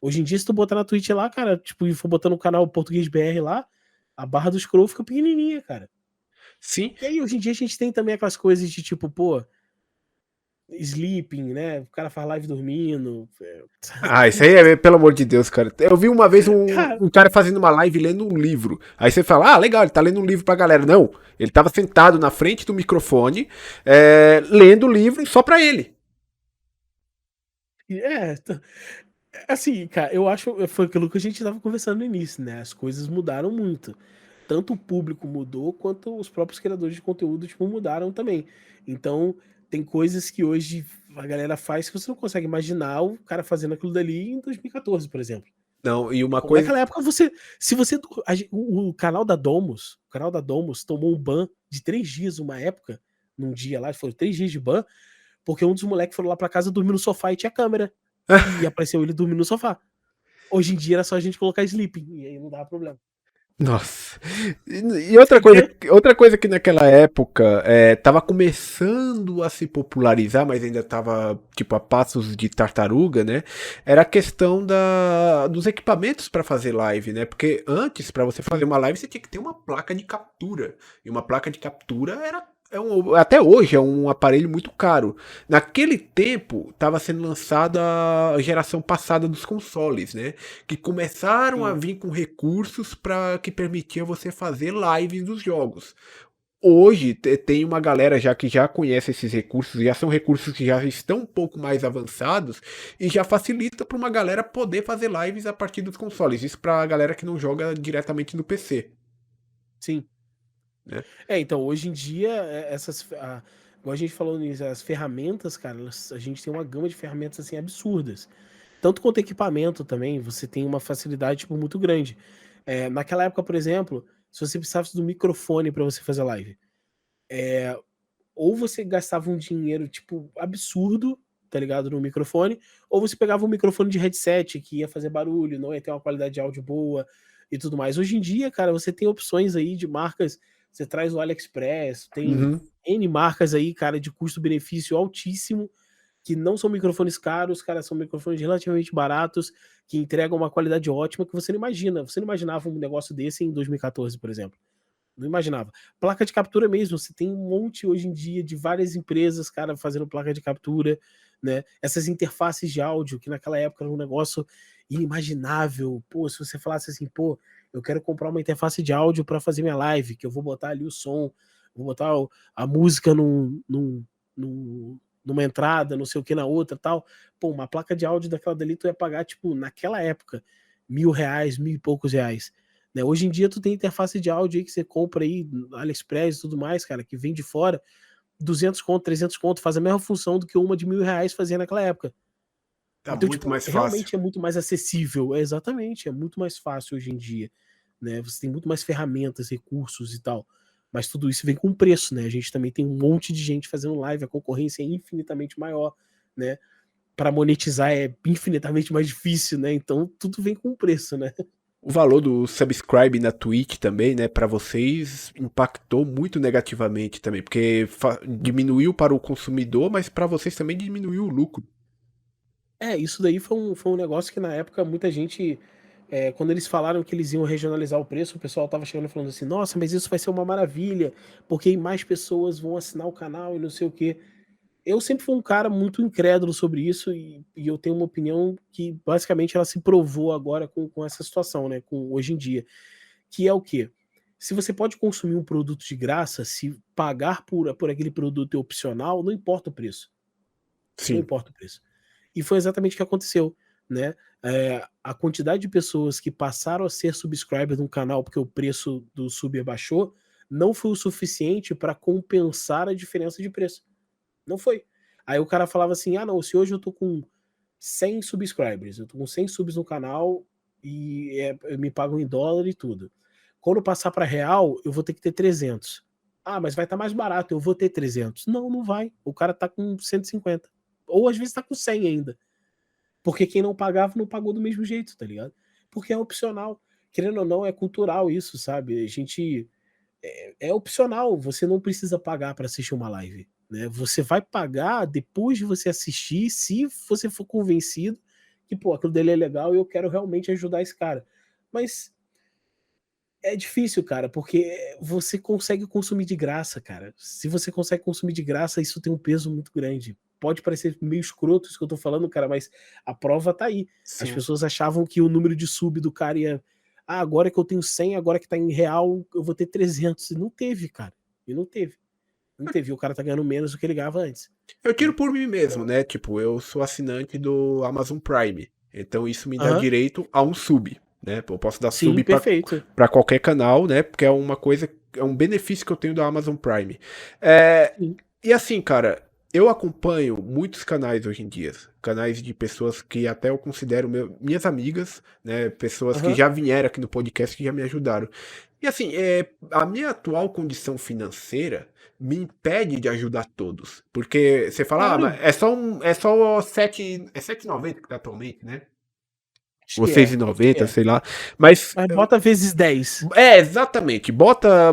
Hoje em dia, se tu botar na Twitch lá, cara, tipo, e for botar no canal Português BR lá, a barra do scroll fica pequenininha, cara. Sim. E aí, hoje em dia, a gente tem também aquelas coisas de tipo, pô, sleeping, né? O cara faz live dormindo. Isso aí é, pelo amor de Deus, cara. Eu vi uma vez Cara, um cara fazendo uma live lendo um livro. Aí você fala, legal, ele tá lendo um livro pra galera. Não, ele tava sentado na frente do microfone, lendo o livro só pra ele. é, Assim, cara, eu acho foi aquilo que a gente tava conversando no início, né? As coisas mudaram muito. Tanto o público mudou, quanto os próprios criadores de conteúdo, tipo, mudaram também. Então, tem coisas que hoje a galera faz que você não consegue imaginar o cara fazendo aquilo dali em 2014, por exemplo. Não, e uma Pô, coisa. naquela época você se você o canal da Domus tomou um ban de 3 dias uma época, num dia lá, foram 3 dias de ban, porque um dos moleques foram lá pra casa dormir no sofá e tinha câmera, e apareceu ele dormindo no sofá. Hoje em dia era só a gente colocar sleeping, e aí não dava problema. Nossa. E outra coisa que naquela época tava começando a se popularizar, mas ainda tava tipo a passos de tartaruga, né? Era a questão dos equipamentos para fazer live, né? Porque antes, para você fazer uma live, você tinha que ter uma placa de captura. E uma placa de captura até hoje é um aparelho muito caro. Naquele tempo, estava sendo lançada a geração passada dos consoles, né? Que começaram a Sim, vir com recursos para que permitiam você fazer lives dos jogos. Hoje tem uma galera já que já conhece esses recursos, já são recursos que já estão um pouco mais avançados e já facilita para uma galera poder fazer lives a partir dos consoles. Isso para a galera que não joga diretamente no PC, sim. né? Então, hoje em dia, igual a gente falou nisso, as ferramentas, cara, a gente tem uma gama de ferramentas, assim, absurdas. Tanto quanto equipamento também, você tem uma facilidade, tipo, muito grande. Naquela época, por exemplo, se você precisasse do microfone para você fazer live, ou você gastava um dinheiro, tipo, absurdo, tá ligado, no microfone, ou você pegava um microfone de headset que ia fazer barulho, não ia ter uma qualidade de áudio boa e tudo mais. Hoje em dia, cara, você tem opções aí de marcas, você traz o AliExpress, tem Uhum. N marcas aí, cara, de custo-benefício altíssimo, que não são microfones caros, cara, são microfones relativamente baratos, que entregam uma qualidade ótima que você não imagina. Você não imaginava um negócio desse em 2014, por exemplo. Não imaginava. Placa de captura mesmo, você tem um monte hoje em dia de várias empresas, cara, fazendo placa de captura, né? Essas interfaces de áudio, que naquela época era um negócio inimaginável. Pô, se você falasse assim, pô, eu quero comprar uma interface de áudio para fazer minha live, que eu vou botar ali o som, vou botar a música numa entrada, não sei o que na outra tal. Pô, uma placa de áudio daquela dali tu ia pagar, tipo, naquela época, R$ 1.000, mil e poucos reais. Né? Hoje em dia tu tem interface de áudio aí que você compra aí no AliExpress e tudo mais, cara, que vem de fora, 200 conto, 300 conto, faz a mesma função do que uma de R$ 1.000 fazia naquela época. Tá Então, muito tipo, mais fácil. realmente é muito mais acessível. Exatamente, é muito mais fácil hoje em dia, né? Você tem muito mais ferramentas, recursos e tal. Mas tudo isso vem com preço, né? A gente também tem um monte de gente fazendo live, a concorrência é infinitamente maior, né? Para monetizar é infinitamente mais difícil, né? Então tudo vem com preço, né? O valor do subscribe na Twitch também, né, para vocês impactou muito negativamente também, porque diminuiu para o consumidor, mas para vocês também diminuiu o lucro. Isso daí foi um negócio que na época muita gente, quando eles falaram que eles iam regionalizar o preço, o pessoal tava chegando e falando assim: "Nossa, mas isso vai ser uma maravilha, porque aí mais pessoas vão assinar o canal e não sei o quê". Eu sempre fui um cara muito incrédulo sobre isso e eu tenho uma opinião que basicamente ela se provou agora com essa situação, né, com hoje em dia, que é o quê? Se você pode consumir um produto de graça, se pagar por aquele produto é opcional, não importa o preço, não Sim, importa o preço. E foi exatamente o que aconteceu, né. A quantidade de pessoas que passaram a ser subscriber de um canal porque o preço do sub abaixou, não foi o suficiente para compensar a diferença de preço. Não foi. Aí o cara falava assim: "Ah não, se hoje eu tô com 100 subscribers, eu tô com 100 subs no canal e, me pagam em dólar e tudo. Quando passar para real, eu vou ter que ter 300. Ah, mas vai estar mais barato, eu vou ter 300. Não, não vai. O cara tá com 150. Ou às vezes tá com 100 ainda. Porque quem não pagava, não pagou do mesmo jeito, tá ligado? Porque é opcional. Querendo ou não, é cultural isso, sabe? A gente é opcional, você não precisa pagar para assistir uma live, né? Você vai pagar depois de você assistir, se você for convencido que, pô, aquilo dele é legal e eu quero realmente ajudar esse cara. Mas é difícil, cara, porque você consegue consumir de graça, cara. Se você consegue consumir de graça, isso tem um peso muito grande. Pode parecer meio escroto isso que eu tô falando, cara, mas a prova tá aí. As sim. pessoas achavam que o número de sub do cara ia. Ah, agora que eu tenho 100, agora que tá em real, eu vou ter 300. E não teve, cara. E não teve. Não teve. E o cara tá ganhando menos do que ele ganhava antes, Eu tiro né? por mim mesmo, Então, né? Tipo, eu sou assinante do Amazon Prime. Então isso me dá Aham. direito a um sub, né? Eu posso dar Sim, sub perfeito. para qualquer canal, né? Porque é uma coisa, é um benefício que eu tenho da Amazon Prime. É, Sim. e assim, cara, eu acompanho muitos canais hoje em dia, canais de pessoas que até eu considero minhas amigas, né? Pessoas que Aham. já vieram aqui no podcast que já me ajudaram. E assim, a minha atual condição financeira me impede de ajudar todos. Porque você fala, ah, mas Claro, é só 7,90 que tá atualmente, né? acho Ou que seis e é, acho que noventa é. sei lá. Mas Mas bota vezes 10. exatamente.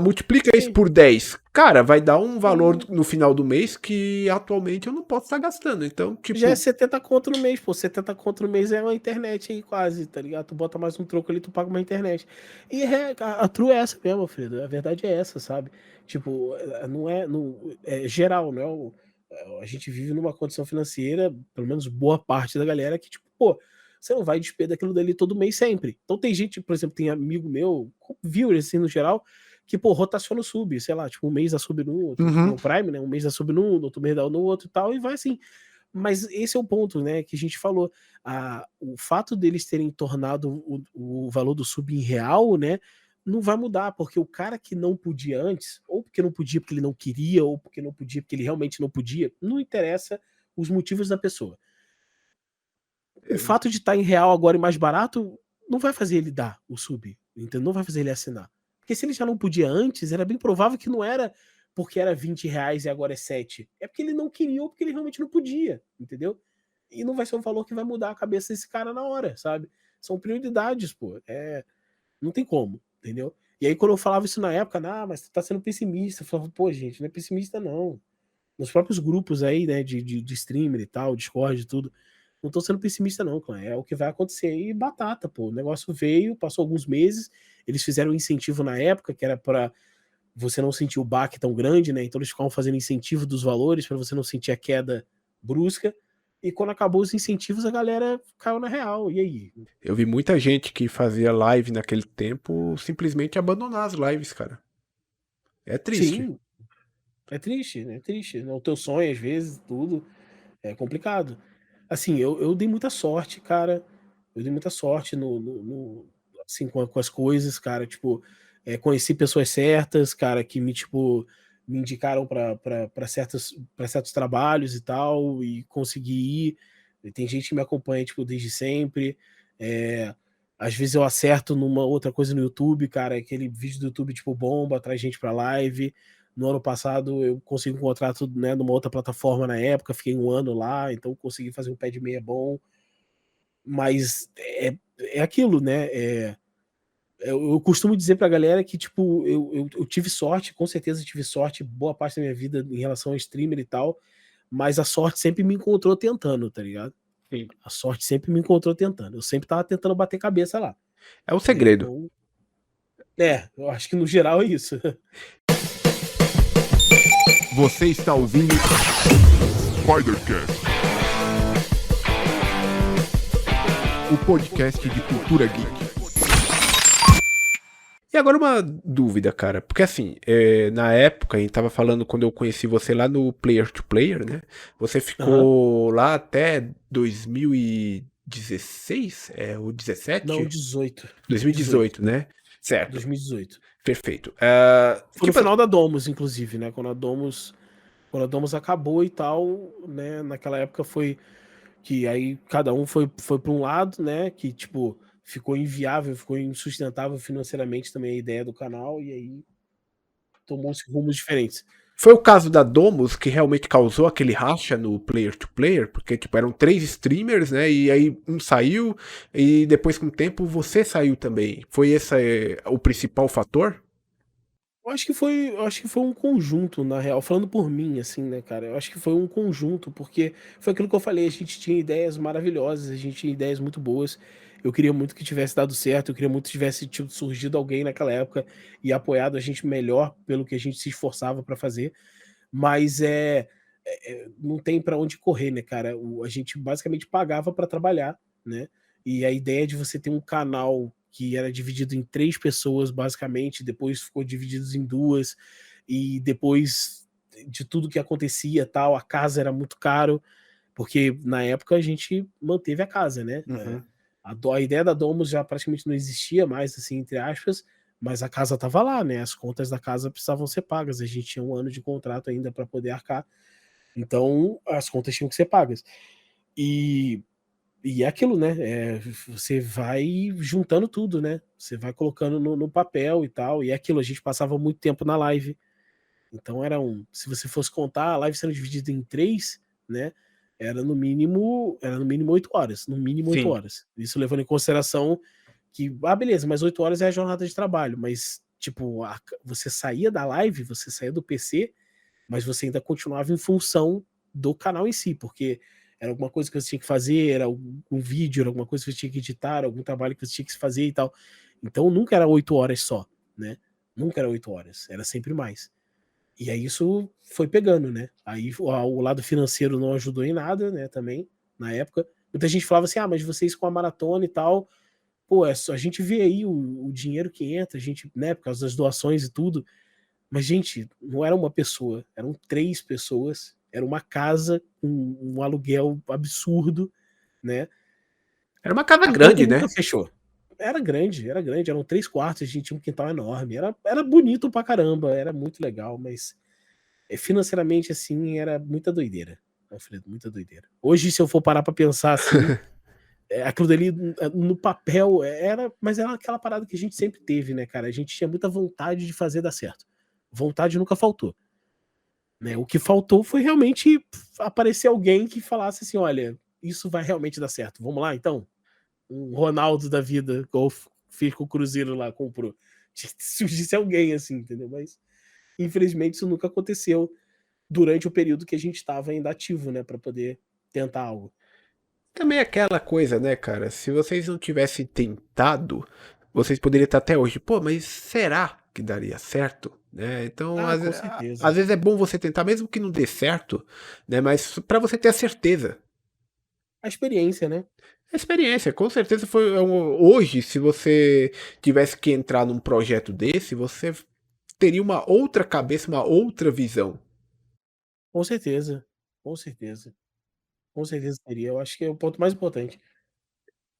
Multiplica isso Sim, por 10. Cara, vai dar um valor sim. no final do mês que atualmente eu não posso estar gastando. Então, Já é tipo, 70 conto no mês, pô. 70 conto no mês é uma internet aí quase, tá ligado? Tu bota mais um troco ali, tu paga uma internet. E a true é essa mesmo, Fredo. A verdade é essa, sabe? Tipo, não é, não, é geral, não é a gente vive numa condição financeira, pelo menos boa parte da galera, que, tipo, pô, você não vai despender daquilo dali todo mês sempre. Então tem gente, por exemplo, tem amigo meu, viewers assim no geral, que, pô, rotaciona o sub, sei lá, tipo, um mês dá sub num, outro, uhum. no Prime, né? Um mês dá sub num, outro mês dá no outro e tal, e vai assim. Mas esse é o ponto, né, que a gente falou. O fato deles terem tornado o valor do sub em real, né, não vai mudar, porque o cara que não podia antes, ou porque não podia porque ele não queria, ou porque não podia porque ele realmente não podia, não interessa os motivos da pessoa. O fato de estar em real agora e mais barato não vai fazer ele dar o sub, entendeu? Não vai fazer ele assinar. Porque se ele já não podia antes, era bem provável que não era porque era R$ 20 e agora é 7. É porque ele não queria ou porque ele realmente não podia, entendeu? E não vai ser um valor que vai mudar a cabeça desse cara na hora, sabe? São prioridades, pô. Não tem como, entendeu? E aí, quando eu falava isso na época, ah, mas você tá sendo pessimista. Eu falava, pô, gente, não é pessimista, não. Nos próprios grupos aí, né, de streamer e tal, Discord e tudo. Não tô sendo pessimista, não, clã. É o que vai acontecer. E batata, pô. O negócio veio, passou alguns meses. Eles fizeram um incentivo na época, que era para você não sentir o baque tão grande, né? Então eles ficavam fazendo incentivo dos valores para você não sentir a queda brusca. E quando acabou os incentivos, a galera caiu na real. E aí? Eu vi muita gente que fazia live naquele tempo simplesmente abandonar as lives, cara. É triste. Sim, é triste, né? É triste. O teu sonho, às vezes, tudo. É complicado. Assim, eu dei muita sorte, cara. Eu dei muita sorte assim, com as coisas, cara. Tipo, conheci pessoas certas, cara, que tipo, me indicaram para certos trabalhos e tal, e consegui ir. E tem gente que me acompanha, tipo, desde sempre. É, às vezes eu acerto numa outra coisa no YouTube, cara, aquele vídeo do YouTube, tipo, bomba, traz gente pra live. No ano passado eu consegui um contrato, né, numa outra plataforma na época, fiquei 1 ano lá, então consegui fazer um pé de meia bom, mas é aquilo, né, eu costumo dizer pra galera que, tipo, eu tive sorte, com certeza tive sorte boa parte da minha vida em relação ao streamer e tal, mas a sorte sempre me encontrou tentando, tá ligado? Sim. A sorte sempre me encontrou tentando, eu sempre estava tentando bater cabeça lá, É o né, segredo. então eu acho que no geral é isso. Você está ouvindo Spidercast. o podcast de cultura geek. E agora uma dúvida, cara, porque assim, na época, a gente tava falando quando eu conheci você lá no Player to Player, né? Você Aham. ficou lá até 2016, ou Não, 17? 18, 18, 2018, né? Certo, 2018. perfeito. Foi no final da Domus, inclusive, né? Quando a Domus acabou e tal, né? Naquela época foi que aí cada um foi para um lado, né? Que tipo ficou inviável, ficou insustentável financeiramente também a ideia do canal e aí tomou-se rumos diferentes. Foi o caso da Domus que realmente causou aquele racha no player to player, porque tipo eram 3 streamers, né? E aí um saiu e depois com o tempo você saiu também. Foi esse o principal fator? Eu acho que foi um conjunto, na real, falando por mim, assim, né, cara? Eu acho que foi um conjunto, porque foi aquilo que eu falei, a gente tinha ideias maravilhosas, a gente tinha ideias muito boas. Eu queria muito que tivesse dado certo, eu queria muito que tivesse tipo, surgido alguém naquela época e apoiado a gente melhor pelo que a gente se esforçava para fazer. Mas não tem para onde correr, né, cara? A gente basicamente pagava para trabalhar, né? E a ideia de você ter um canal que era dividido em 3 pessoas, basicamente, depois ficou dividido em duas, e depois de tudo que acontecia, tal, a casa era muito caro, porque na época a gente manteve a casa, né? Uhum. A ideia da Domus já praticamente não existia mais, assim, entre aspas, mas a casa estava lá, né? As contas da casa precisavam ser pagas. A gente tinha 1 ano de contrato ainda para poder arcar. Então, as contas tinham que ser pagas. E é aquilo, né? Você vai juntando tudo, né? Você vai colocando no papel e tal. E é aquilo, a gente passava muito tempo na live. Então se você fosse contar a live sendo dividida em 3, né? Era no mínimo 8 horas. No mínimo 8 Sim. horas. Isso levando em consideração que, beleza, mas 8 horas é a jornada de trabalho. Mas, tipo, você saía da live, você saía do PC, mas você ainda continuava em função do canal em si, porque era alguma coisa que você tinha que fazer, era um vídeo, era alguma coisa que você tinha que editar, algum trabalho que você tinha que fazer e tal. Então nunca era 8 horas só, né? Nunca era 8 horas, era sempre mais. E aí isso foi pegando, né? Aí o lado financeiro não ajudou em nada, né? Também, na época. Muita gente falava assim: ah, mas vocês com a maratona e tal, pô, a gente vê aí o dinheiro que entra, a gente, né, por causa das doações e tudo. Mas, gente, não era uma pessoa, eram 3 pessoas, era uma casa com um aluguel absurdo, né? Era uma casa A conta grande, né? nunca fechou. Era grande, eram 3 quartos, a gente tinha um quintal enorme, era bonito pra caramba, era muito legal, mas financeiramente, assim, era muita doideira, Alfredo, muita doideira. Hoje, se eu for parar pra pensar assim, aquilo dali no papel mas era aquela parada que a gente sempre teve, né, cara? A gente tinha muita vontade de fazer dar certo. Vontade nunca faltou. Né, o que faltou foi realmente aparecer alguém que falasse assim: "Olha, isso vai realmente dar certo, vamos lá então?". Um Ronaldo da vida, igual fez com o Cruzeiro lá, comprou. Tinha que surgisse alguém assim, entendeu? Mas, infelizmente, isso nunca aconteceu durante o período que a gente estava ainda ativo, né, para poder tentar algo. Também aquela coisa, né, cara? Se vocês não tivessem tentado, vocês poderiam estar até hoje. Pô, mas será que daria certo? Né? Então, Ah, às, com às certeza. vezes é bom você tentar, mesmo que não dê certo, né? Mas para você ter a certeza. A experiência, né. A experiência, com certeza foi. Hoje, se você tivesse que entrar num projeto desse, você teria uma outra cabeça, uma outra visão. Com certeza, com certeza. Com certeza seria, eu acho que é o ponto mais importante.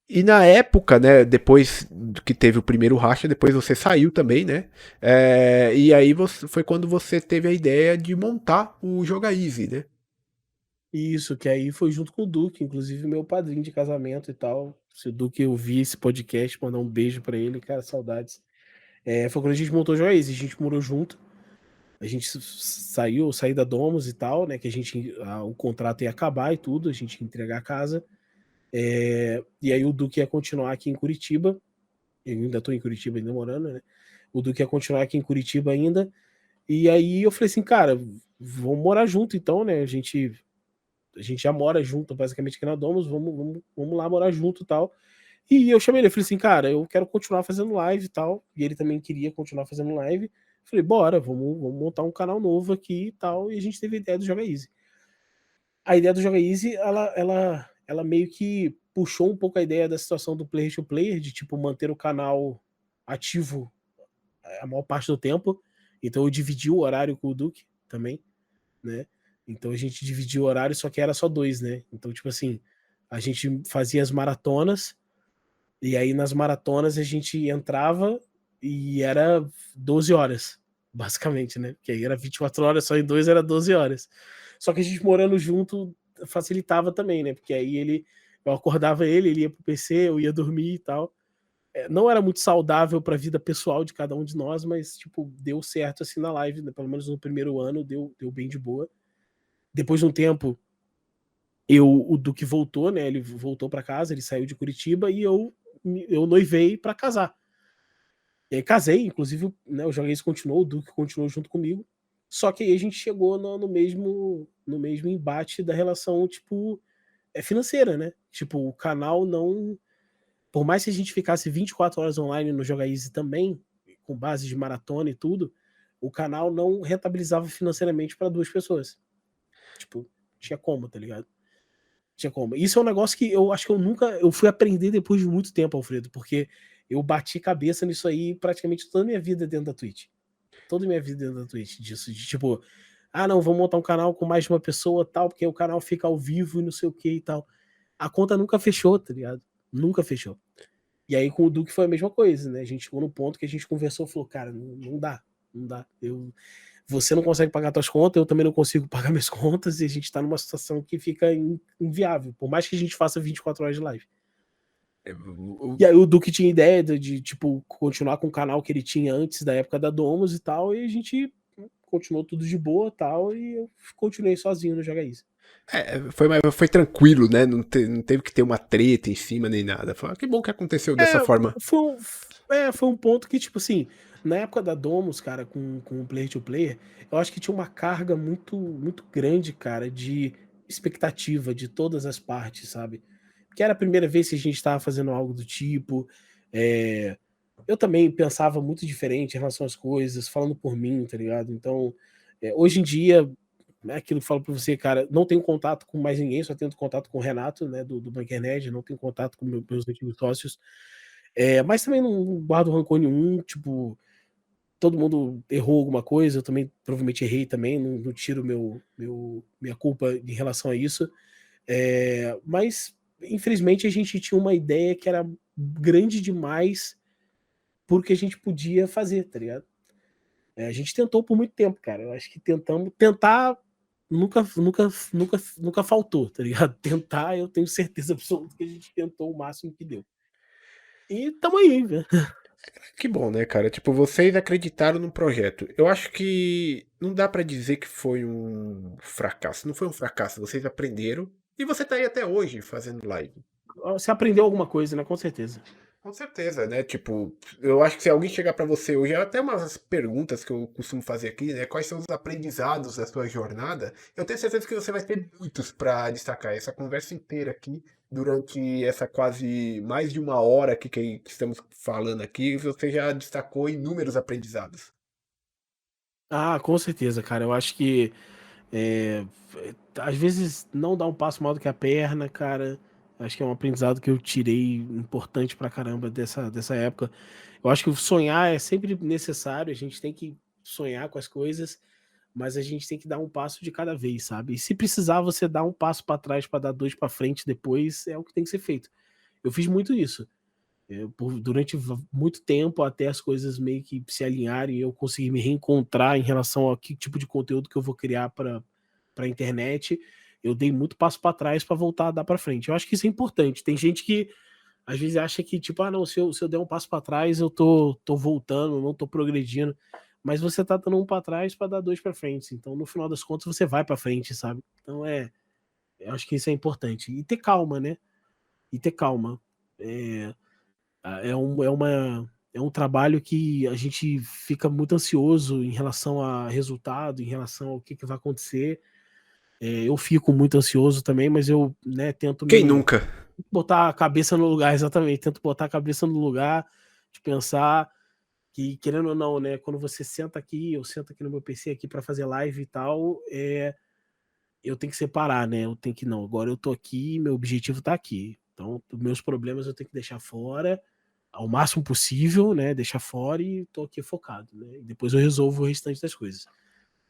E na época, né, depois que teve o primeiro racha, depois você saiu também, né? E aí foi quando você teve a ideia de montar o Joga Easy, né? Isso, que aí foi junto com o Duque, inclusive meu padrinho de casamento e tal. Se o Duque ouvir esse podcast, mandar um beijo pra ele, cara, saudades. Foi quando a gente montou o Joiz, a gente morou junto. A gente saí da Domus e tal, né? Que o contrato ia acabar e tudo, a gente ia entregar a casa. E aí o Duque ia continuar aqui em Curitiba. Eu ainda tô em Curitiba ainda morando, né? O Duque ia continuar aqui em Curitiba ainda. E aí eu falei assim, cara, vamos morar junto então, né? A gente já mora junto, basicamente, aqui na Domus, vamos lá morar junto e tal. E eu chamei ele, eu falei assim, cara, eu quero continuar fazendo live e tal. E ele também queria continuar fazendo live. Falei, bora, vamos montar um canal novo aqui e tal. E a gente teve a ideia do Joga Easy. A ideia do Joga Easy, ela meio que puxou um pouco a ideia da situação do player to player, de tipo, manter o canal ativo a maior parte do tempo. Então eu dividi o horário com o Duque também, né? Então a gente dividiu o horário, só que era só 2, né? Então, tipo assim, a gente fazia as maratonas, e aí nas maratonas a gente entrava e era 12 horas, basicamente, né? Que aí era 24 horas, só em 2 era 12 horas. Só que a gente morando junto facilitava também, né? Porque aí eu acordava ele ia pro PC, eu ia dormir e tal. Não era muito saudável para a vida pessoal de cada um de nós, mas, tipo, deu certo assim na live, né? Pelo menos no primeiro ano deu bem de boa. Depois de um tempo, o Duque voltou, né? Ele voltou para casa, ele saiu de Curitiba e eu noivei para casar. E aí casei, inclusive, né? O Joga Isso continuou, o Duque continuou junto comigo. Só que aí a gente chegou no mesmo embate da relação, tipo, financeira, né? Tipo, o canal não. Por mais que a gente ficasse 24 horas online no Joga Easy também, com base de maratona e tudo, o canal não rentabilizava financeiramente para 2 pessoas. Tipo, tinha como, tá ligado? Tinha como. Isso é um negócio que eu acho que eu fui aprender depois de muito tempo, Alfredo, porque eu bati cabeça nisso aí praticamente toda a minha vida dentro da Twitch. Toda a minha vida dentro da Twitch, disso, de tipo, ah, não, vou montar um canal com mais de uma pessoa, tal, porque o canal fica ao vivo e não sei o que e tal. A conta nunca fechou, tá ligado? Nunca fechou. E aí com o Duque foi a mesma coisa, né? A gente chegou no ponto que a gente conversou, falou, cara, não dá, não dá. Você não consegue pagar suas contas, eu também não consigo pagar minhas contas, e a gente tá numa situação que fica inviável, por mais que a gente faça 24 horas de live. E aí o Duque tinha ideia de, tipo, continuar com o canal que ele tinha antes da época da Domus e tal, e a gente continuou tudo de boa e tal, e eu continuei sozinho no Joga Isso. Foi tranquilo, né? Não teve que ter uma treta em cima nem nada. Que bom que aconteceu dessa forma. Foi um ponto que, tipo assim, na época da Domus, cara, com o Player to Player, eu acho que tinha uma carga muito, muito grande, cara, de expectativa de todas as partes, sabe? Que era a primeira vez que a gente estava fazendo algo do tipo. Eu também pensava muito diferente em relação às coisas, falando por mim, tá ligado? Então, hoje em dia, né, aquilo que eu falo pra você, cara, não tenho contato com mais ninguém, só tenho contato com o Renato, né, do Bunker Nerd, não tenho contato com meus antigos sócios. Mas também não guardo rancor nenhum, tipo, todo mundo errou alguma coisa, eu também provavelmente errei também, não tiro minha culpa em relação a isso. Mas, infelizmente, a gente tinha uma ideia que era grande demais porque a gente podia fazer, tá ligado? A gente tentou por muito tempo, cara. Eu acho que tentar nunca faltou, tá ligado? Tentar, eu tenho certeza absoluta que a gente tentou o máximo que deu. E tamo aí, velho. Que bom, né, cara? Tipo, vocês acreditaram no projeto. Eu acho que não dá pra dizer que foi um fracasso. Não foi um fracasso. Vocês aprenderam e você tá aí até hoje fazendo live. Você aprendeu alguma coisa, né? Com certeza. Com certeza, né? Tipo, eu acho que se alguém chegar pra você hoje, até umas perguntas que eu costumo fazer aqui, né? Quais são os aprendizados da sua jornada? Eu tenho certeza que você vai ter muitos pra destacar. Essa conversa inteira aqui, durante essa quase mais de uma hora aqui que estamos falando aqui, você já destacou inúmeros aprendizados. Ah, com certeza, cara. Eu acho que é, às vezes não dá um passo maior do que a perna, cara. Acho que é um aprendizado que eu tirei importante pra caramba dessa época. Eu acho que sonhar é sempre necessário, a gente tem que sonhar com as coisas, mas a gente tem que dar um passo de cada vez, sabe? E se precisar você dar um passo pra trás pra dar dois pra frente depois, é o que tem que ser feito. Eu fiz muito isso. Durante muito tempo, até as coisas meio que se alinharem, eu conseguir me reencontrar em relação a que tipo de conteúdo que eu vou criar para a internet, eu dei muito passo para trás para voltar a dar para frente. Eu acho que isso é importante. Tem gente que às vezes acha que, tipo, ah, não, se eu der um passo para trás, eu tô voltando, não tô progredindo. Mas você tá dando um para trás para dar dois para frente. Então, no final das contas, você vai para frente, sabe? Então, eu acho que isso é importante. E ter calma, né? E ter calma. É, é um trabalho que a gente fica muito ansioso em relação a resultado, em relação ao que vai acontecer. Eu fico muito ansioso também, mas eu, né, tento Quem me nunca? botar a cabeça no lugar, exatamente, tento botar a cabeça no lugar, de pensar que, querendo ou não, né, quando você senta aqui, eu sento aqui no meu PC aqui para fazer live e tal, eu tenho que separar, né? Eu tenho que, não, agora eu tô aqui, meu objetivo tá aqui. Então, meus problemas eu tenho que deixar fora ao máximo possível, né? Deixar fora e tô aqui focado, né? E depois eu resolvo o restante das coisas.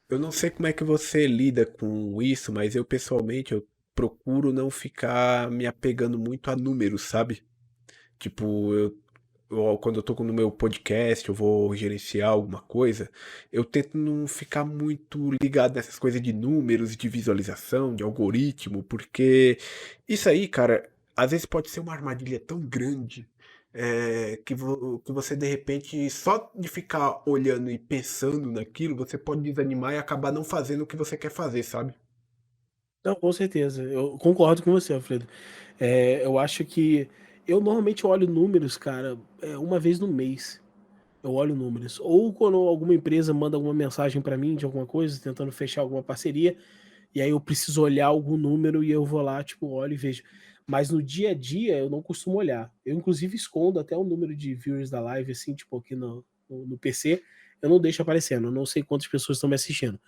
Eu não sei como é que você lida com isso, mas eu pessoalmente eu procuro não ficar me apegando muito a números, sabe? Tipo, quando eu tô no meu podcast, eu vou gerenciar alguma coisa, eu tento não ficar muito ligado nessas coisas de números, de visualização, de algoritmo, porque isso aí, cara, às vezes pode ser uma armadilha tão grande que você de repente, só de ficar olhando e pensando naquilo, você pode desanimar e acabar não fazendo o que você quer fazer, sabe? Não, com certeza. Eu concordo com você, Alfredo. Eu acho que eu normalmente olho números, cara, uma vez no mês. Eu olho números. Ou quando alguma empresa manda alguma mensagem para mim de alguma coisa, tentando fechar alguma parceria, e aí eu preciso olhar algum número e eu vou lá, tipo, olho e vejo. Mas no dia a dia eu não costumo olhar. Eu, inclusive, escondo até o número de viewers da live, assim, tipo, aqui no PC. Eu não deixo aparecendo. Eu não sei quantas pessoas estão me assistindo.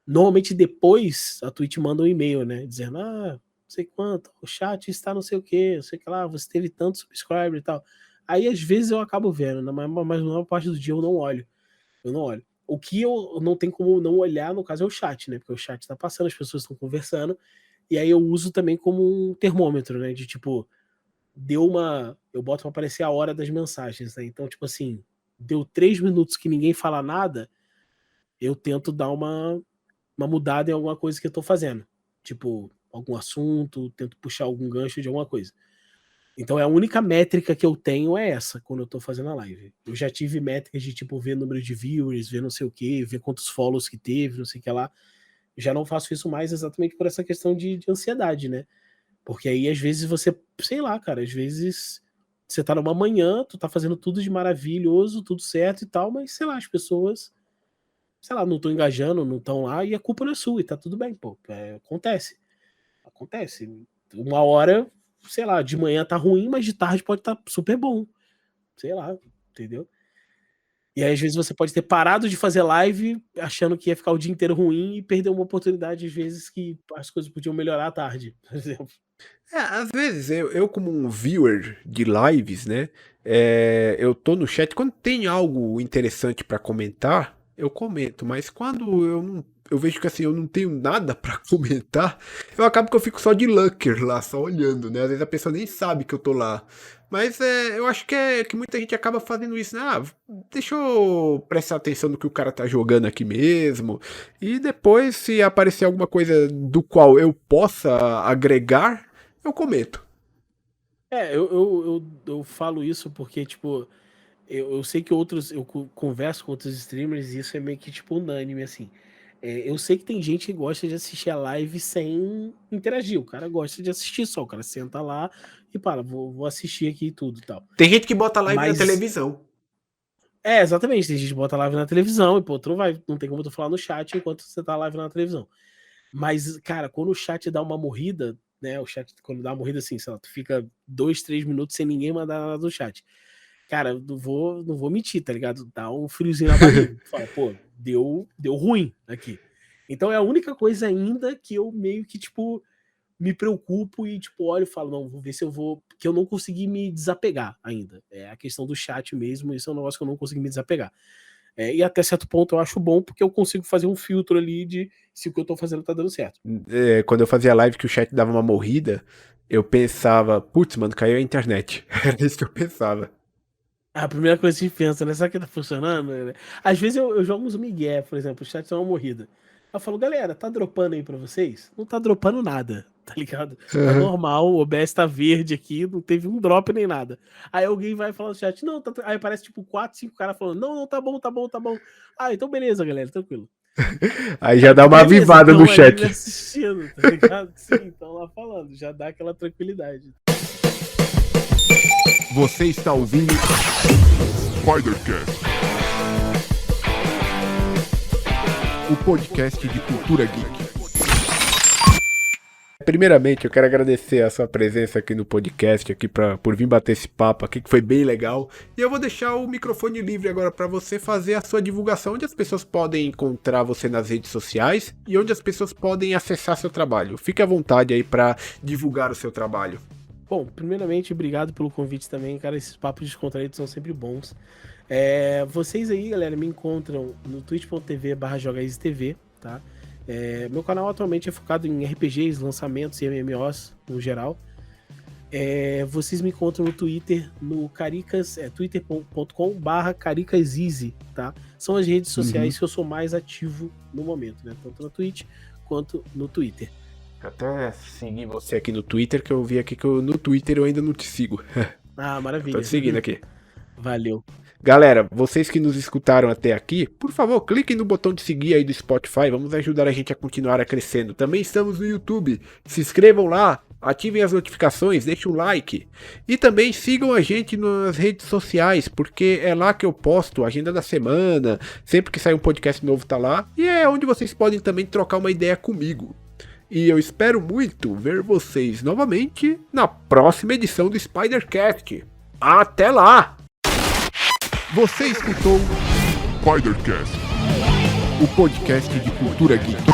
Normalmente depois a Twitch manda um e-mail, né? Dizendo, não sei quanto, o chat está não sei o que, não sei o que lá, você teve tanto subscriber e tal. Aí às vezes eu acabo vendo, né? Mas na maior parte do dia eu não olho. Eu não olho. O que eu não tenho como não olhar, no caso, é o chat, né? Porque o chat tá passando, as pessoas estão conversando, e aí eu uso também como um termômetro, né? De tipo, eu boto pra aparecer a hora das mensagens, né? Então, tipo assim, deu 3 minutos que ninguém fala nada, eu tento dar uma mudada em alguma coisa que eu tô fazendo. Tipo, algum assunto, tento puxar algum gancho de alguma coisa. Então é a única métrica que eu tenho é essa, quando eu tô fazendo a live. Eu já tive métricas de, tipo, ver número de viewers, ver não sei o quê, ver quantos follows que teve, não sei o que lá. Já não faço isso mais exatamente por essa questão de ansiedade, né? Porque aí, às vezes, você, sei lá, cara, às vezes você tá numa manhã, tu tá fazendo tudo de maravilhoso, tudo certo e tal, mas, sei lá, as pessoas, sei lá, não estão engajando, não estão lá, e a culpa não é sua, e tá tudo bem, pô. Acontece. Acontece. Uma hora, sei lá, de manhã tá ruim, mas de tarde pode estar super bom. Sei lá, entendeu? E aí, às vezes, você pode ter parado de fazer live achando que ia ficar o dia inteiro ruim e perder uma oportunidade, às vezes, que as coisas podiam melhorar à tarde, por exemplo. Às vezes eu como um viewer de lives, né, eu tô no chat, quando tem algo interessante pra comentar, eu comento, mas quando eu vejo que assim, eu não tenho nada pra comentar, eu acabo que eu fico só de lurker lá, só olhando, né, às vezes a pessoa nem sabe que eu tô lá. Mas eu acho que muita gente acaba fazendo isso, né? Deixa eu prestar atenção no que o cara tá jogando aqui mesmo. E depois, se aparecer alguma coisa do qual eu possa agregar, eu comento. Eu falo isso porque, tipo, eu sei que outros. Eu converso com outros streamers e isso é meio que, tipo, unânime, assim. Eu sei que tem gente que gosta de assistir a live sem interagir. O cara gosta de assistir só. O cara senta lá e para, vou assistir aqui e tudo e tal. Tem gente que bota live na Mas. televisão. Exatamente. Tem gente que bota live na televisão e, pô, tu não vai. Não tem como tu falar no chat enquanto você tá live na televisão. Mas, cara, quando o chat dá uma morrida, né? O chat, quando dá uma morrida assim, sei lá, tu fica 2, 3 minutos sem ninguém mandar nada no chat. Cara, eu não vou mentir, tá ligado? Dá um friozinho na barriga. Fala, pô, deu ruim aqui. Então é a única coisa ainda que eu meio que, tipo, me preocupo e, tipo, olho e falo, não, vou ver se eu vou. Porque eu não consegui me desapegar ainda. É a questão do chat mesmo, isso é um negócio que eu não consegui me desapegar. E até certo ponto eu acho bom, porque eu consigo fazer um filtro ali de se o que eu tô fazendo tá dando certo. Quando eu fazia live que o chat dava uma morrida, eu pensava, putz, mano, caiu a internet. Era isso que eu pensava. A primeira coisa que a gente pensa, né? Será que tá funcionando? Né? Às vezes eu jogo uns migué, por exemplo, o chat é uma morrida. Eu falo, galera, tá dropando aí pra vocês? Não tá dropando nada, tá ligado? Tá Uhum. normal, o OBS tá verde aqui, não teve um drop nem nada. Aí alguém vai falar no chat, não, aí aparece tipo 4, 5 caras falando, não, tá bom, tá bom, tá bom. Ah, então beleza, galera, tranquilo. Aí já dá uma Beleza, avivada no então ali me chat. assistindo, tá ligado? Sim, estão lá falando, já dá aquela tranquilidade. Você está ouvindo Spidercast, o podcast de cultura geek. Primeiramente, eu quero agradecer a sua presença aqui no podcast, aqui por vir bater esse papo aqui, que foi bem legal. E eu vou deixar o microfone livre agora para você fazer a sua divulgação, onde as pessoas podem encontrar você nas redes sociais e onde as pessoas podem acessar seu trabalho. Fique à vontade aí para divulgar o seu trabalho. Bom, primeiramente, obrigado pelo convite também, cara. Esses papos descontraídos são sempre bons. Vocês aí, galera, me encontram no twitch.tv/jogaisTV, tá? Meu canal atualmente é focado em RPGs, lançamentos e MMOs no geral. Vocês me encontram no Twitter, no Caricas, twitter.com/caricasEasy, tá? São as redes sociais que eu sou mais ativo no momento, né? Tanto no Twitch quanto no Twitter. Até seguir você aqui no Twitter, que eu vi aqui que no Twitter eu ainda não te sigo. Ah, maravilha. Tô te seguindo aqui. Valeu. Galera, vocês que nos escutaram até aqui, por favor, cliquem no botão de seguir aí do Spotify, vamos ajudar a gente a continuar crescendo. Também estamos no YouTube, se inscrevam lá, ativem as notificações, deixem um like. E também sigam a gente nas redes sociais, porque é lá que eu posto a agenda da semana, sempre que sai um podcast novo tá lá, e é onde vocês podem também trocar uma ideia comigo. E eu espero muito ver vocês novamente na próxima edição do Spidercast. Até lá! Você escutou Spidercast, o podcast de cultura geek.